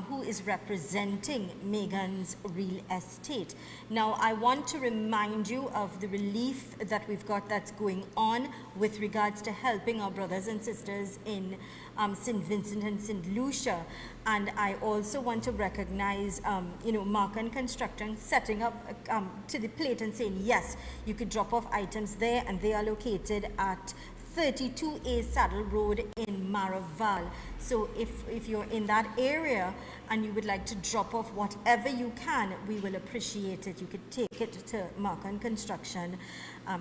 who is representing Megan's Real Estate. Now, I want to remind you of the relief that we've got that's going on with regards to helping our brothers and sisters in St. Vincent and St. Lucia. And I also want to recognize, Markan Construction setting up to the plate and saying, yes, you could drop off items there, and they are located at 32A Saddle Road in Maraval. So if you're in that area and you would like to drop off whatever you can, we will appreciate it. You could take it to Markan Construction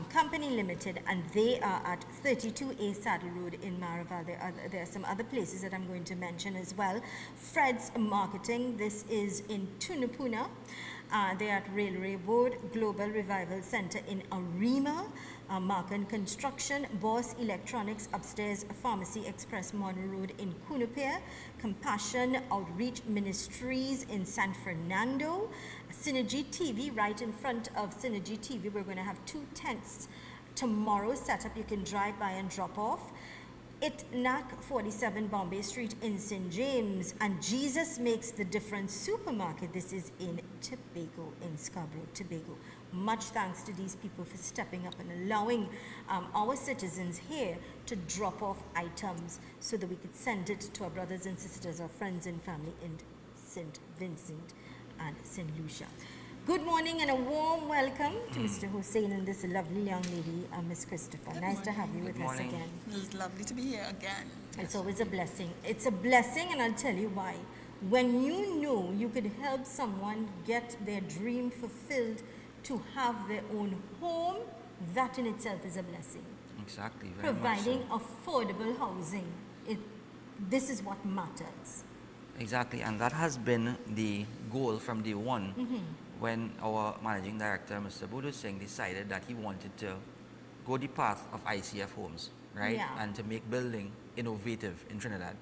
Company Limited, and they are at 32A Saddle Road in Maraval. There are some other places that I'm going to mention as well. Fred's Marketing, this is in Tunapuna. They are at Railway Board, Global Revival Center in Arima, Markan Construction, Boss Electronics upstairs, Pharmacy Express Model Road in Cunupia, Compassion Outreach Ministries in San Fernando, Synergy TV right in front of Synergy TV. We're going to have 2 tents tomorrow set up. You can drive by and drop off. ITNAC 47 Bombay Street in St. James, and Jesus Makes the Difference Supermarket. This is in Tobago, in Scarborough, Tobago. Much thanks to these people for stepping up and allowing our citizens here to drop off items so that we could send it to our brothers and sisters, our friends and family in St. Vincent and St. Lucia. Good morning and a warm welcome to Mr. Hussain and this lovely young lady, Miss Christopher. Nice to have you with us again. It's lovely to be here again. It's always a blessing. It's a blessing, and I'll tell you why. When you know you could help someone get their dream fulfilled to have their own home, that in itself is a blessing. Exactly. Very Providing much so. affordable housing, this is what matters. Exactly, and that has been the goal from day one. When our managing director, Mr. Budu Singh, decided that he wanted to go the path of ICF homes, right? Yeah. And to make building innovative in Trinidad,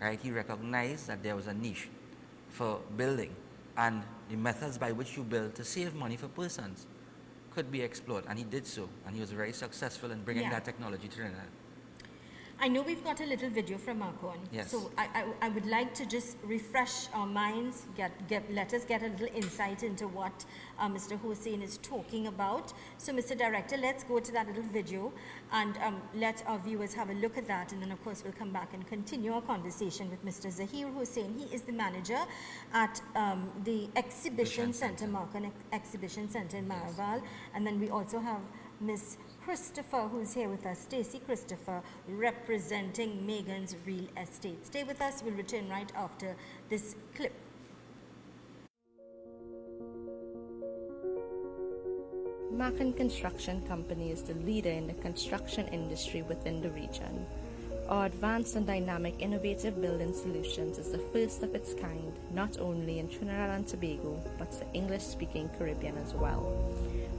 right? He recognized that there was a niche for building, and the methods by which you build to save money for persons could be explored, and he did so, and he was very successful in bringing that technology to Trinidad. I know we've got a little video from Marcon. Yes. So I would like to just refresh our minds, let us get a little insight into what Mr. Hossain is talking about. So Mr. Director, let's go to that little video and let our viewers have a look at that, and then of course we'll come back and continue our conversation with Mr. Zahir Hossain. He is the manager at the Exhibition Center, Marcon Exhibition Center in Maraval, and then we also have Miss Christopher, who's here with us, Stacey Christopher, representing Megan's Real Estate. Stay with us, we'll return right after this clip. Marcon Construction Company is the leader in the construction industry within the region. Our advanced and dynamic innovative building solutions is the first of its kind, not only in Trinidad and Tobago, but the English-speaking Caribbean as well.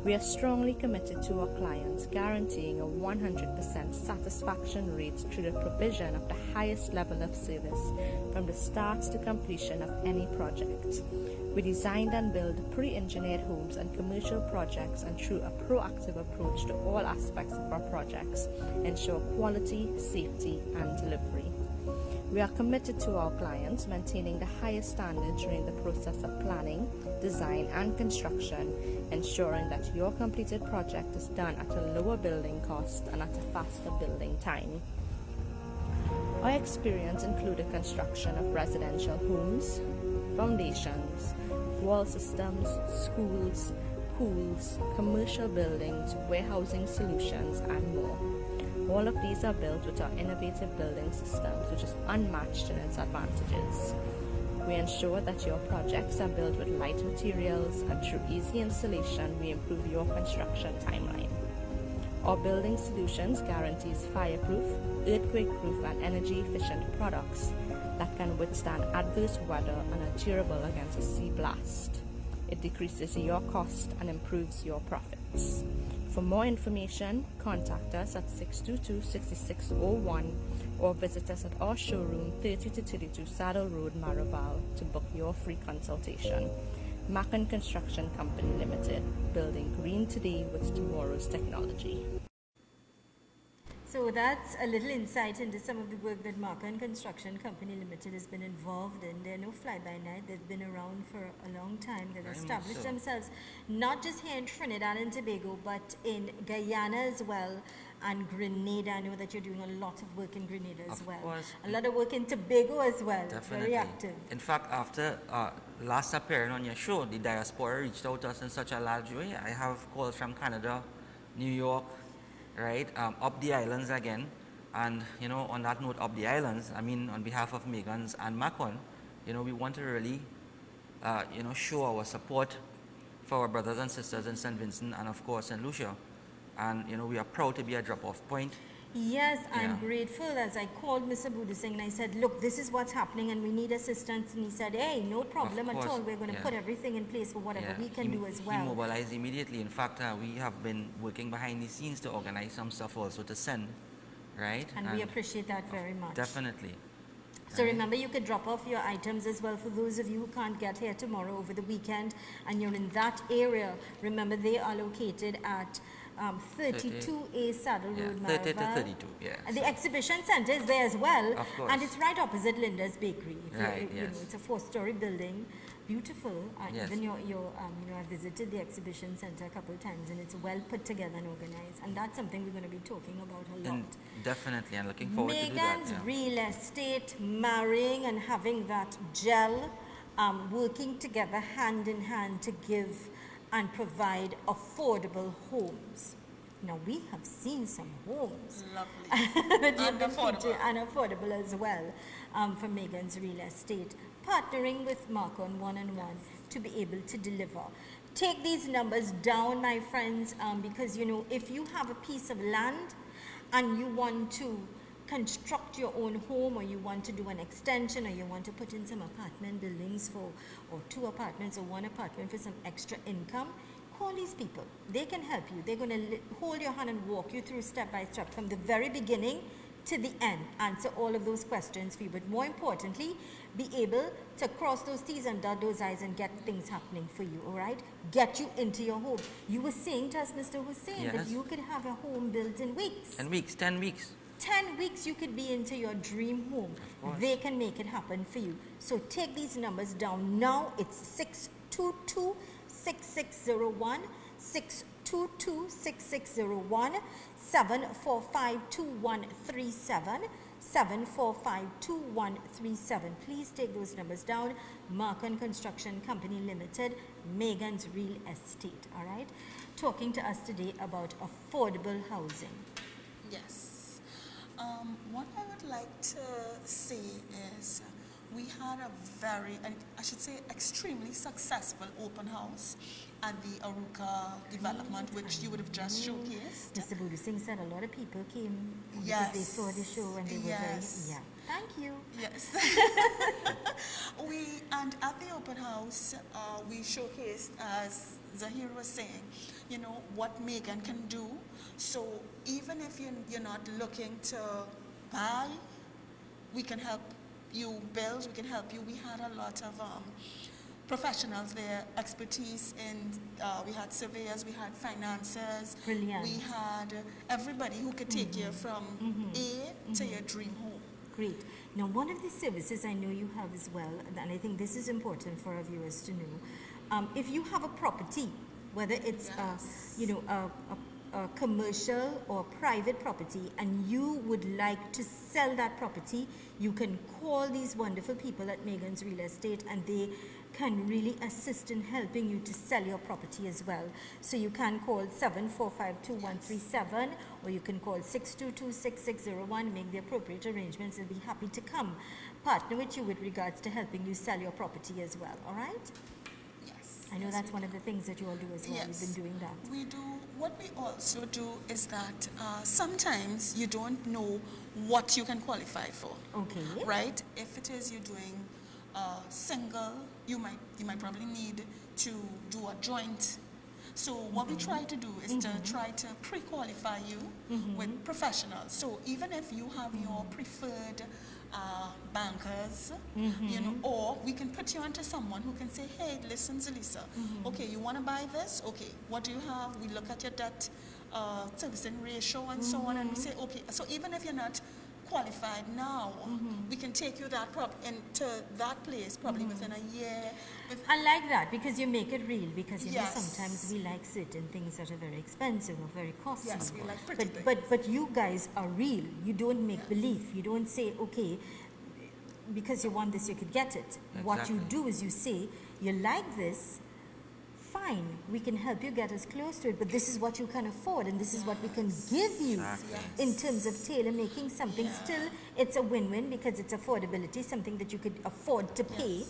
We are strongly committed to our clients, guaranteeing a 100% satisfaction rate through the provision of the highest level of service from the start to completion of any project. We design and build pre-engineered homes and commercial projects, and through a proactive approach to all aspects of our projects, ensure quality, safety, and delivery. We are committed to our clients, maintaining the highest standards during the process of planning, design, and construction, ensuring that your completed project is done at a lower building cost and at a faster building time. Our experience included construction of residential homes, foundations, wall systems, schools, pools, commercial buildings, warehousing solutions, and more. All of these are built with our innovative building systems, which is unmatched in its advantages. We ensure that your projects are built with light materials, and through easy installation, we improve your construction timeline. Our building solutions guarantees fireproof, earthquake-proof, and energy-efficient products that can withstand adverse weather and are durable against a sea blast. It decreases your cost and improves your profits. For more information, contact us at 622-6601 or visit us at our showroom 30-32 Saddle Road, Maraval, to book your free consultation. Marcon Construction Company Limited, building green today with tomorrow's technology. So that's a little insight into some of the work that Marcon Construction Company Limited has been involved in. They're no fly-by-night. They've been around for a long time. They've established themselves not just here in Trinidad and Tobago, but in Guyana as well, and Grenada. I know that you're doing a lot of work in Grenada as well. Of course. A lot of work in Tobago as well. Definitely. Very active. In fact, after last appearing on your show, the diaspora reached out to us in such a large way. I have calls from Canada, New York, right, up the islands again. And, you know, on that note, up the islands, I mean, on behalf of Megan's and Marcon, you know, we want to really, you know, show our support for our brothers and sisters in St. Vincent and, of course, in Lucia. And, you know, we are proud to be a drop-off point. Yes, I'm grateful. As I called Mr. Budusing and I said, look, this is what's happening and we need assistance. And he said, hey, no problem at all. We're going to put everything in place for whatever we can do as well. He mobilized immediately. In fact, we have been working behind the scenes to organize some stuff also to send, right? And we appreciate that very much. Definitely. So remember, you could drop off your items as well for those of you who can't get here tomorrow over the weekend and you're in that area. Remember, they are located at 32A Saddle Road, Maraval. 30 to 32, yes. And the exhibition center is there as well. Of course. And it's right opposite Linda's Bakery. Right, you know, it's a 4-story building. Beautiful. Yes. Even you know, I visited the exhibition center a couple of times and it's well put together and organized. And that's something we're going to be talking about a lot. Definitely, and looking forward to do that. Megan's Real Estate, marrying and having that gel, working together hand in hand to give and provide affordable homes. Now, we have seen some homes that you've been featuring, and affordable as well, for Megan's Real Estate, partnering with Marcon one-on-one to be able to deliver. Take these numbers down, my friends, because, you know, if you have a piece of land and you want to construct your own home, or you want to do an extension, or you want to put in some apartment buildings or 2 apartments or 1 apartment for some extra income, call these people. They can help you. They're going to hold your hand and walk you through step by step from the very beginning to the end, answer all of those questions for you, but more importantly, be able to cross those T's and dot those I's and get things happening for you, all right? Get you into your home. You were saying to us, Mr. Hossain, that you could have a home built in weeks. 10 weeks. 10 weeks you could be into your dream home. They can make it happen for you. So take these numbers down now. It's 622-6601, 622-6601, 745-2137, 745-2137. Please take those numbers down. Markan Construction Company Limited, Megan's Real Estate. All right. Talking to us today about affordable housing. Yes. What I would like to say is we had a very, and I should say extremely successful open house at the Aruka development, which you would have just showcased. Mr. Budu Singh said a lot of people came Yes. because they saw the show and they were Yes. very, Thank you. Yes. And at the open house, we showcased, as Zahir was saying, you know, what Megan can do. So even if you're not looking to buy, we can help you build, we can help you. We had a lot of professionals there, expertise in, we had surveyors, we had financiers, Brilliant. we had everybody who could take you from A to your dream home. Great. Now, one of the services I know you have as well, and I think this is important for our viewers to know, if you have a property, whether it's a commercial or private property, and you would like to sell that property, you can call these wonderful people at Megan's Real Estate, and they can really assist in helping you to sell your property as well. So you can call 745-2137, or you can call 622-6601, make the appropriate arrangements. They'll be happy to come partner with you with regards to helping you sell your property as well. All right? Yes. I know that's one of the things that you all do as well. Yes. You've been doing that. We do. What we also do is that sometimes you don't know what you can qualify for. Okay. Right? If it is you're doing single, you might probably need to do a joint. So what we try to do is to try to pre-qualify you with professionals. So even if you have your preferred bankers, you know, or we can put you onto someone who can say, hey, listen, Zelisa, okay, you want to buy this? Okay, what do you have? We look at your debt servicing ratio and so on, and we say, okay, so even if you're not qualified now, we can take you into that place probably within a year. I like that because you make it real, because you know Yes. sometimes we like certain things that are very expensive or very costly. Yes, we like pretty but you guys are real. You don't make believe. You don't say, okay, because you want this, you could get it. What you Exactly. do is you say, you like this, fine, we can help you get as close to it, but this is what you can afford, and this is what we can give you Exactly. in terms of tailor making something. Still, it's a win-win because it's affordability, something that you could afford to pay,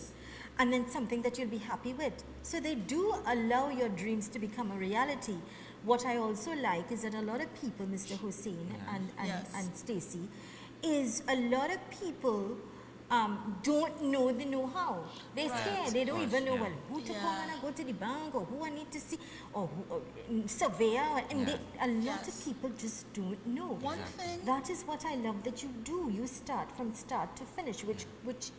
and then something that you'll be happy with. So they do allow your dreams to become a reality. What I also like is that a lot of people, Mr. Hussein and Stacy, is a lot of people don't know the know-how. They're scared. They don't even know, well, who to call when I go to the bank, or who I need to see, or who, surveyor. And a lot of people just don't know. One thing. That is what I love that you do. You start from start to finish, which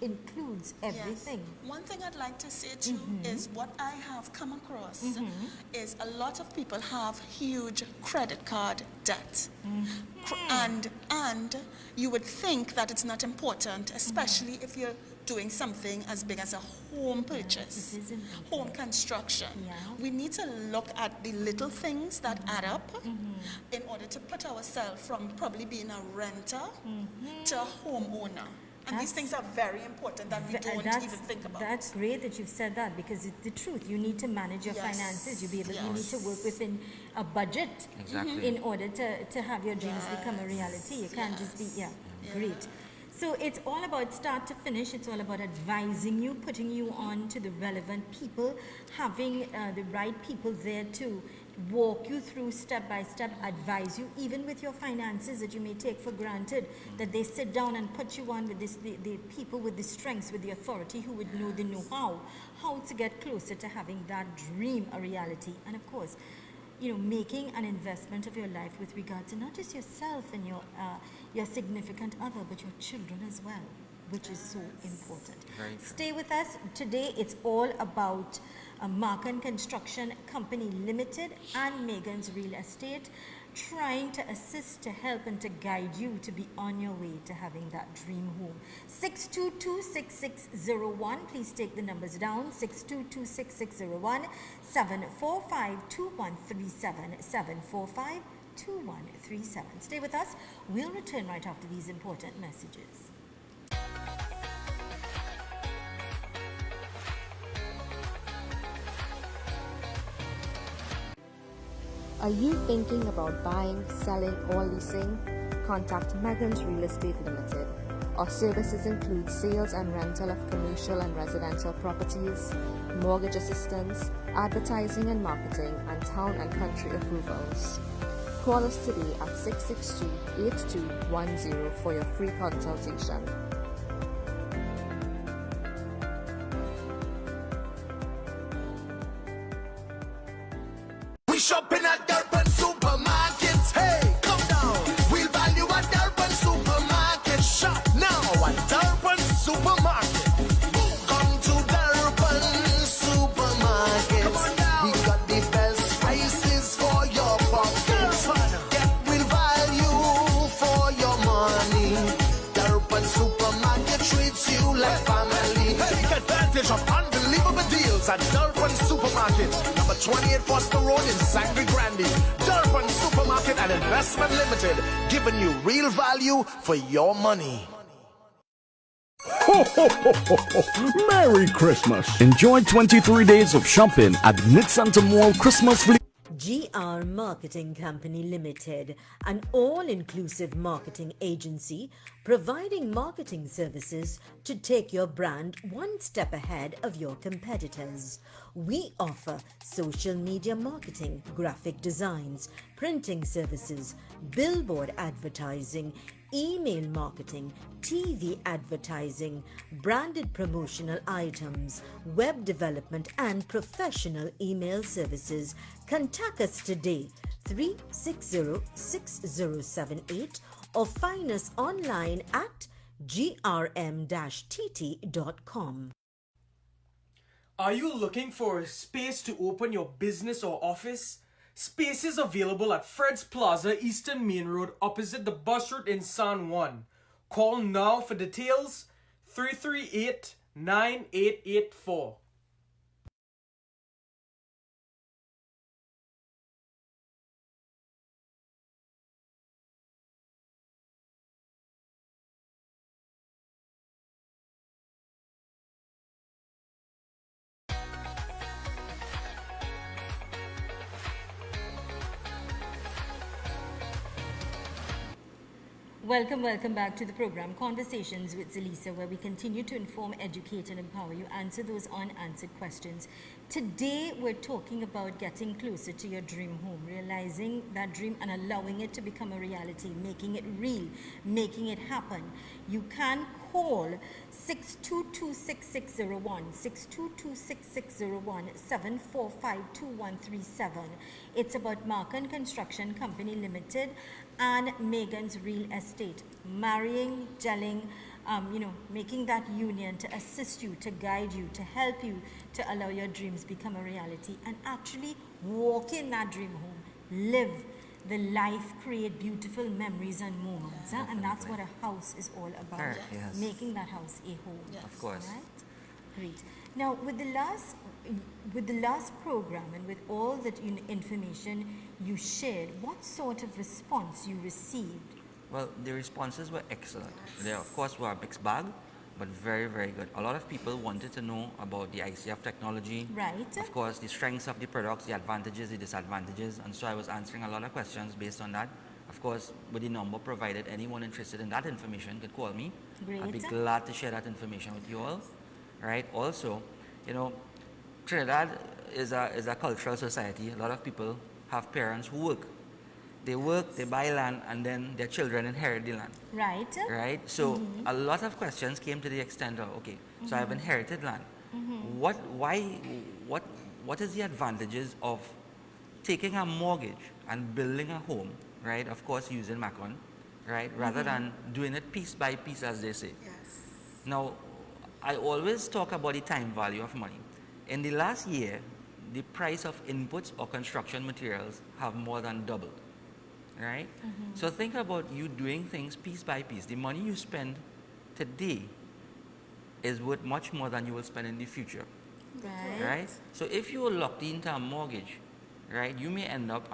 includes everything. Yes. One thing I'd like to say too is what I have come across is a lot of people have huge credit card debt. And you would think that it's not important, especially if you're doing something as big as a home purchase, home construction. We need to look at the little things that add up in order to put ourselves from probably being a renter to a homeowner. And these things are very important that we don't even think about. That's great that you've said that, because it's the truth. You need to manage your finances. You need to work within a budget in order to have your dreams become a reality. You can't just be, great. So it's all about start to finish. It's all about advising you, putting you on to the relevant people, having the right people there to walk you through step by step, advise you, even with your finances that you may take for granted, that they sit down and put you on with the people with the strengths, with the authority, who would know the know-how, how to get closer to having that dream a reality. And of course, you know, making an investment of your life with regard to not just yourself and your significant other, but your children as well, which is so important. Stay with us. Today it's all about Markan Construction Company Limited and Megan's Real Estate. trying to assist, to help, and to guide you to be on your way to having that dream home. 622-6601. Please take the numbers down. 622-6601. 745-2137. 745-2137. Stay with us. We'll return right after these important messages. Are you thinking about buying, selling, or leasing? Contact Megan's Real Estate Limited. Our services include sales and rental of commercial and residential properties, mortgage assistance, advertising and marketing, and town and country approvals. Call us today at 662-8210 for your free consultation. We shopping at Durban Supermarkets. Hey, come down. We'll value at Durban Supermarket. Shop now at Durban Supermarket. Come to Durban Supermarket. Come on now. We got the best prices for your pockets. Get real value for your money. Durban Supermarket treats you like family. Take advantage of unbelievable deals at Durban Supermarket. 28 Foster Road in Sangre Grande. Durban Supermarket and Investment Limited, giving you real value for your money. Ho, ho, ho, ho, ho. Merry Christmas. Enjoy 23 days of shopping at Mid-Center Mall Christmas Fleet. GR Marketing Company Limited, an all-inclusive marketing agency providing marketing services to take your brand one step ahead of your competitors. We offer social media marketing, graphic designs, printing services, billboard advertising, email marketing, TV advertising, branded promotional items, web development, and professional email services. Contact us today 360-6078 or find us online at grm-tt.com. Are you looking for a space to open your business or office? Spaces available at Fred's Plaza, Eastern Main Road, opposite the bus route in San Juan. Call now for details. 338-9884. Welcome back to the program Conversations with Zelisa, where we continue to inform, educate, and empower you, answer those unanswered questions. Today, we're talking about getting closer to your dream home, realizing that dream and allowing it to become a reality, making it real, making it happen. You can call 622-6601, 622-6601, 745-2137. It's about Markan Construction Company Limited and Megan's Real Estate. Marrying, gelling, making that union to assist you, to guide you, to help you, to allow your dreams become a reality and actually walk in that dream home, live the life, create beautiful memories and moments. And that's what a house is all about. Sure, yes. Making that house a home. Yes. Of course. Right? Great. Now, with the last program and with all that information you shared, what sort of response you received? Well, the responses were excellent. They, of course, were a mixed bag, but very, very good. A lot of people wanted to know about the ICF technology. Right. Of course, the strengths of the products, the advantages, the disadvantages, and so I was answering a lot of questions based on that. Of course, with the number provided, anyone interested in that information could call me. Great. I'd be glad to share that information with you all. Right? Also, Trinidad is a cultural society. A lot of people have parents who work. They work, they buy land, and then their children inherit the land. Right. Right? So a lot of questions came to the extent of, okay, so I've inherited land. What is the advantages of taking a mortgage and building a home, right? Of course, using Macon, right? Rather than doing it piece by piece, as they say. Yes. Now, I always talk about the time value of money. In the last year, the price of inputs or construction materials have more than doubled. right? So think about you doing things piece by piece. The money you spend today is worth much more than you will spend in the future, right? So if you are locked into a mortgage, right, you may end up,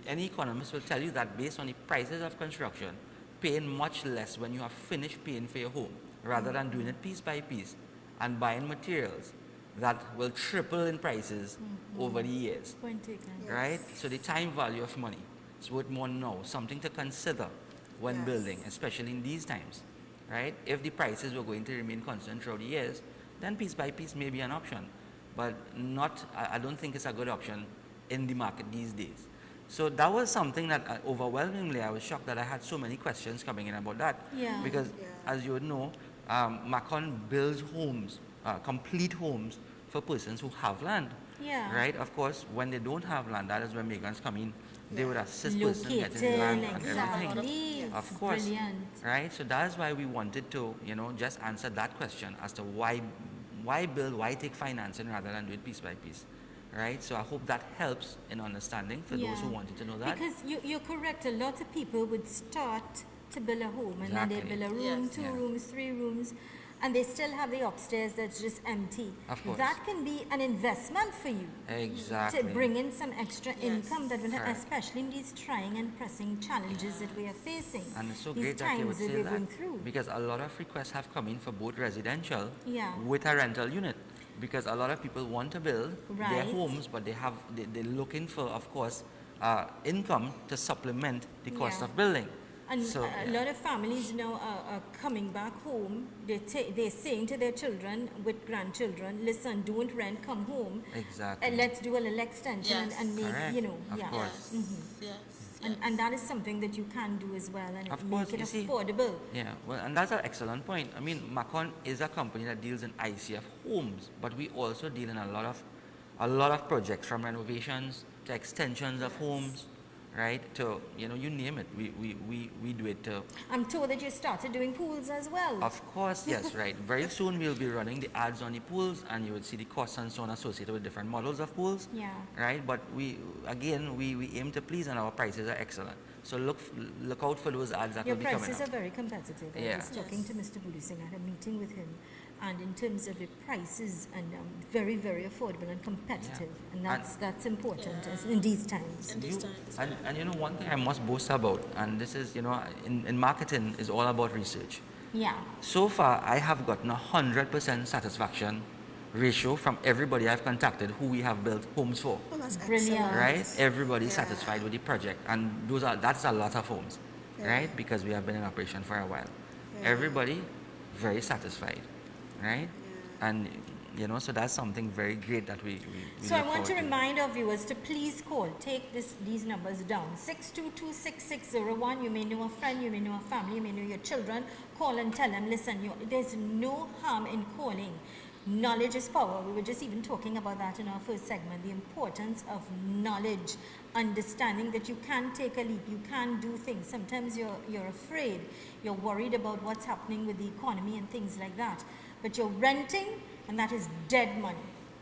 any economist will tell you that based on the prices of construction, paying much less when you have finished paying for your home, rather than doing it piece by piece and buying materials that will triple in prices over the years, Point taken. right? So the time value of money is worth more now, something to consider when building, especially in these times, right? If the prices were going to remain constant throughout the years, then piece by piece may be an option, but not, I don't think it's a good option in the market these days. So that was something that overwhelmingly, I was shocked that I had so many questions coming in about that. Yeah. Because as you would know, Macon builds homes, complete homes for persons who have land. Yeah. Right? Of course, when they don't have land, that is when migrants come in. They would assist persons getting Locating, land and exactly. everything. Of course. Brilliant. Right? So that's why we wanted to, just answer that question as to why build, why take financing rather than do it piece by piece. Right? So I hope that helps in understanding for those who wanted to know that. Because you're correct. A lot of people would start to build a home and then they Exactly. build a room, 2 rooms, 3 rooms, and they still have the upstairs that's just empty. Of course. That can be an investment for you. Exactly. To bring in some extra income that will, Correct. especially in these trying and pressing challenges that we are facing. And it's so these great that you would times say we're that, going through. because a lot of requests have come in for both residential Yeah. with a rental unit, because a lot of people want to build their Right. homes, but they're looking for, of course, income to supplement the cost Yeah. of building. And So, a lot of families now are coming back home. They're saying to their children with grandchildren, listen, don't rent, come home. Exactly. And let's do a little extension and make, Correct. Of yeah. course. Yes. And that is something that you can do as well and Of make course, it you see. affordable. Yeah, well, and that's an excellent point. I mean, Macon is a company that deals in ICF homes, but we also deal in a lot of projects, from renovations to extensions of homes, right? To, you name it, we do it. I'm told that you started doing pools as well. Of course, yes, right. Very soon we'll be running the ads on the pools, and you would see the costs and so on associated with different models of pools. Yeah. Right, but we aim to please, and our prices are excellent. So look out for those ads that Your will be coming prices up. are very competitive. I Yeah. was talking to Mr. Bulu Singh. I had a meeting with him, and in terms of the prices, and very, very affordable and competitive, and that's important as in these times. And one thing I must boast about, and this is, in marketing is all about research. Yeah. So far, I have gotten 100% satisfaction ratio from everybody I've contacted who we have built homes for. Oh, that's Brilliant. excellent. Right? Everybody's satisfied with the project, and that's a lot of homes, right? Because we have been in operation for a while. Everybody very satisfied, right? And so that's something very great that we So I look want to forward remind our viewers to please call. Take these numbers down. 622-6601. You may know a friend, you may know a family, you may know your children. Call and tell them, listen, there's no harm in calling. Knowledge is power. We were just even talking about that in our first segment, the importance of knowledge, understanding that you can take a leap, you can do things. Sometimes you're afraid, you're worried about what's happening with the economy and things like that. But you're renting, and that is dead money.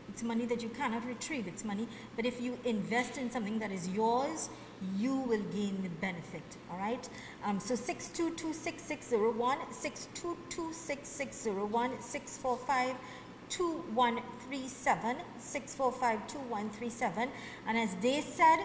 It's money that you cannot retrieve. It's money. But if you invest in something that is yours, you will gain the benefit. All right? So 622-6601, 622-6601, 645-2137, 645-2137. And as they said,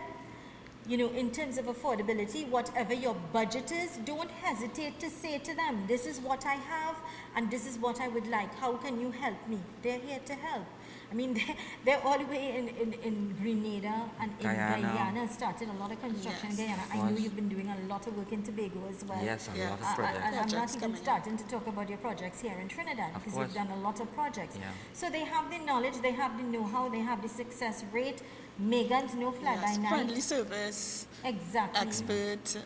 in terms of affordability, whatever your budget is, don't hesitate to say to them, this is what I have and this is what I would like. How can you help me? They're here to help. I mean, they're all the way in Grenada and in Guyana. Started a lot of construction in Guyana. I know you've been doing a lot of work in Tobago as well. Yes, a lot of projects. And I'm not even starting to talk about your projects here in Trinidad, because you've done a lot of projects. Yeah. So they have the knowledge, they have the know-how, they have the success rate. Megan's no fly by night. Friendly service. Exactly. Expert.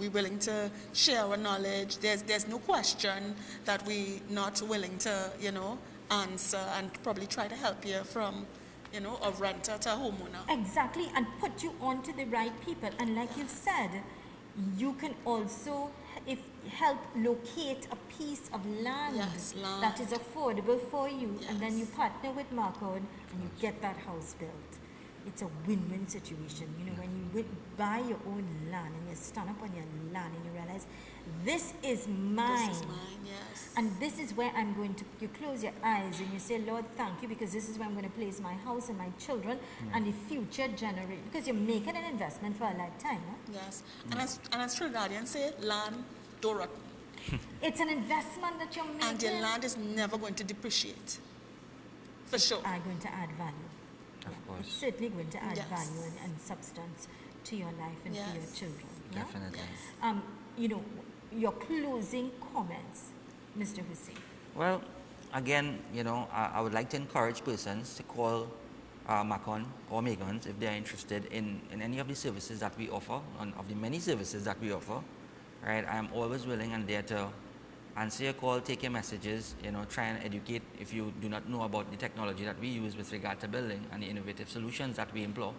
We're willing to share our knowledge. There's no question that we're not willing to, answer and probably try to help you from, a renter to a homeowner. Exactly, and put you on to the right people. And like you said, you can also help locate a piece of land, that is affordable for you, and then you partner with Marcon and you get that house built. it's a win-win situation. You know, when you buy your own land and you stand up on your land and you realize this is mine. This is mine, yes. And this is where I'm going to, you close your eyes and you say, Lord, thank you, because this is where I'm going to place my house and my children and the future generation, because you're making an investment for a lifetime. Huh? Yes. And as Trinidadians say, land don't rot. It's an investment that you're making. And your land is never going to depreciate. For sure. Are going to add value. Of course. It's certainly going to add Yes. value and substance to your life and for your children. Yeah? Definitely. You know, your closing comments, Mr. Hussein. Well, again, you know, I would like to encourage persons to call Macon or Megans if they are interested in any of the services that we offer, of the many services that we offer. Right? I am always willing and there to answer your call, take your messages, you know, try and educate if you do not know about the technology that we use with regard to building and the innovative solutions that we employ.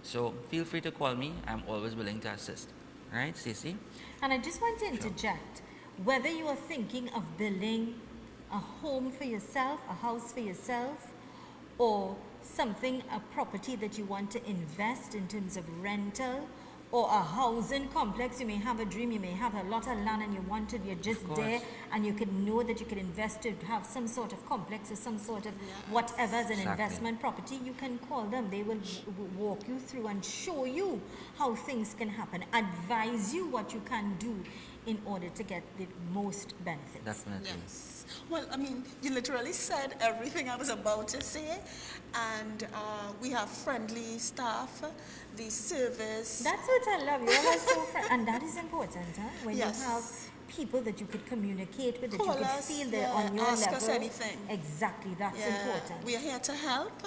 So feel free to call me. I'm always willing to assist. Right, Stacey? And I just want to interject, whether you are thinking of building a home for yourself, a house for yourself, or something, a property that you want to invest in terms of rental, or a housing complex, you may have a dream, you may have a lot of land and you want it, you're just there and you can know that you could invest to have some sort of complex or some sort of whatever as an investment property, you can call them. They will walk you through and show you how things can happen, advise you what you can do in order to get the most benefits. Definitely. Yes. Well, I mean, you literally said everything I was about to say, and we have friendly staff, the service. That's what I love. You all are so and that is important, huh? When Yes. you have people that you could communicate with, that Call you could us, feel they're on your ask level. us anything. Exactly, that's important. We are here to help.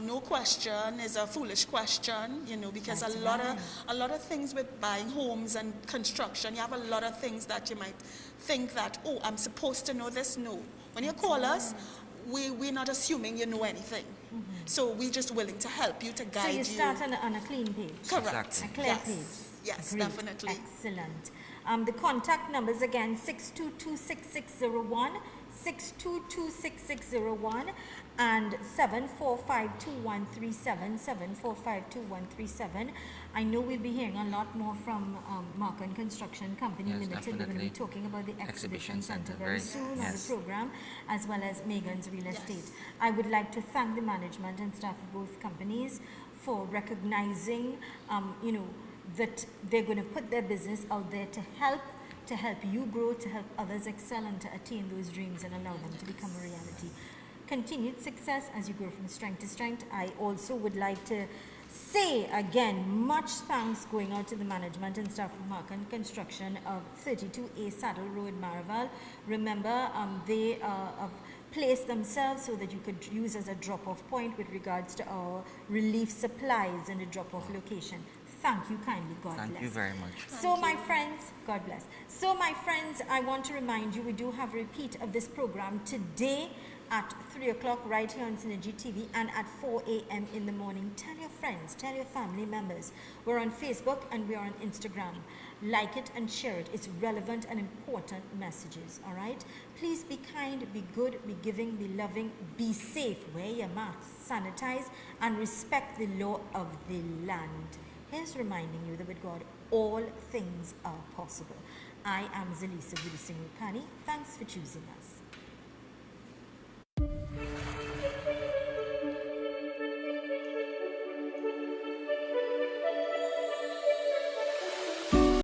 No question is a foolish question, you know, because That's a lot of things with buying homes and construction, you have a lot of things that you might think that, oh, I'm supposed to know this. No. When you call us, we're not assuming you know anything. So we're just willing to help you, to guide you. So you start on a clean page. Correct. A clear Yes. page. Yes, Great. definitely. Excellent. The contact numbers again, 6226601, 6226601, and 7452137, 7452137. I know we'll be hearing a lot more from Macon Construction Company Yes, Limited. We're going to definitely. be talking about the Exhibition Center very very- soon on the yes. program, as well as Megan's Real Estate. I would like to thank the management and staff of both companies for recognizing, you know, that they're going to put their business out there to help you grow, to help others excel, and to attain those dreams and allow them to become a reality. Continued success as you grow from strength to strength. I also would like to say again, much thanks going out to the management and staff of Macon Construction of 32A Saddle Road, Maraval. Remember, they placed themselves so that you could use as a drop-off point with regards to our relief supplies and a drop-off location. Thank you kindly, God bless. Thank you very much. So my friends, God bless. So my friends, I want to remind you, we do have a repeat of this program today at 3 o'clock right here on Synergy TV and at 4 a.m. in the morning. Tell your friends, tell your family members. We're on Facebook and we're on Instagram. Like it and share it. It's relevant and important messages, all right? Please be kind, be good, be giving, be loving, be safe. Wear your masks, sanitize, and respect the law of the land. Here's reminding you that with God, all things are possible. I am Zalisa Budusing Rupani. Thanks for choosing us.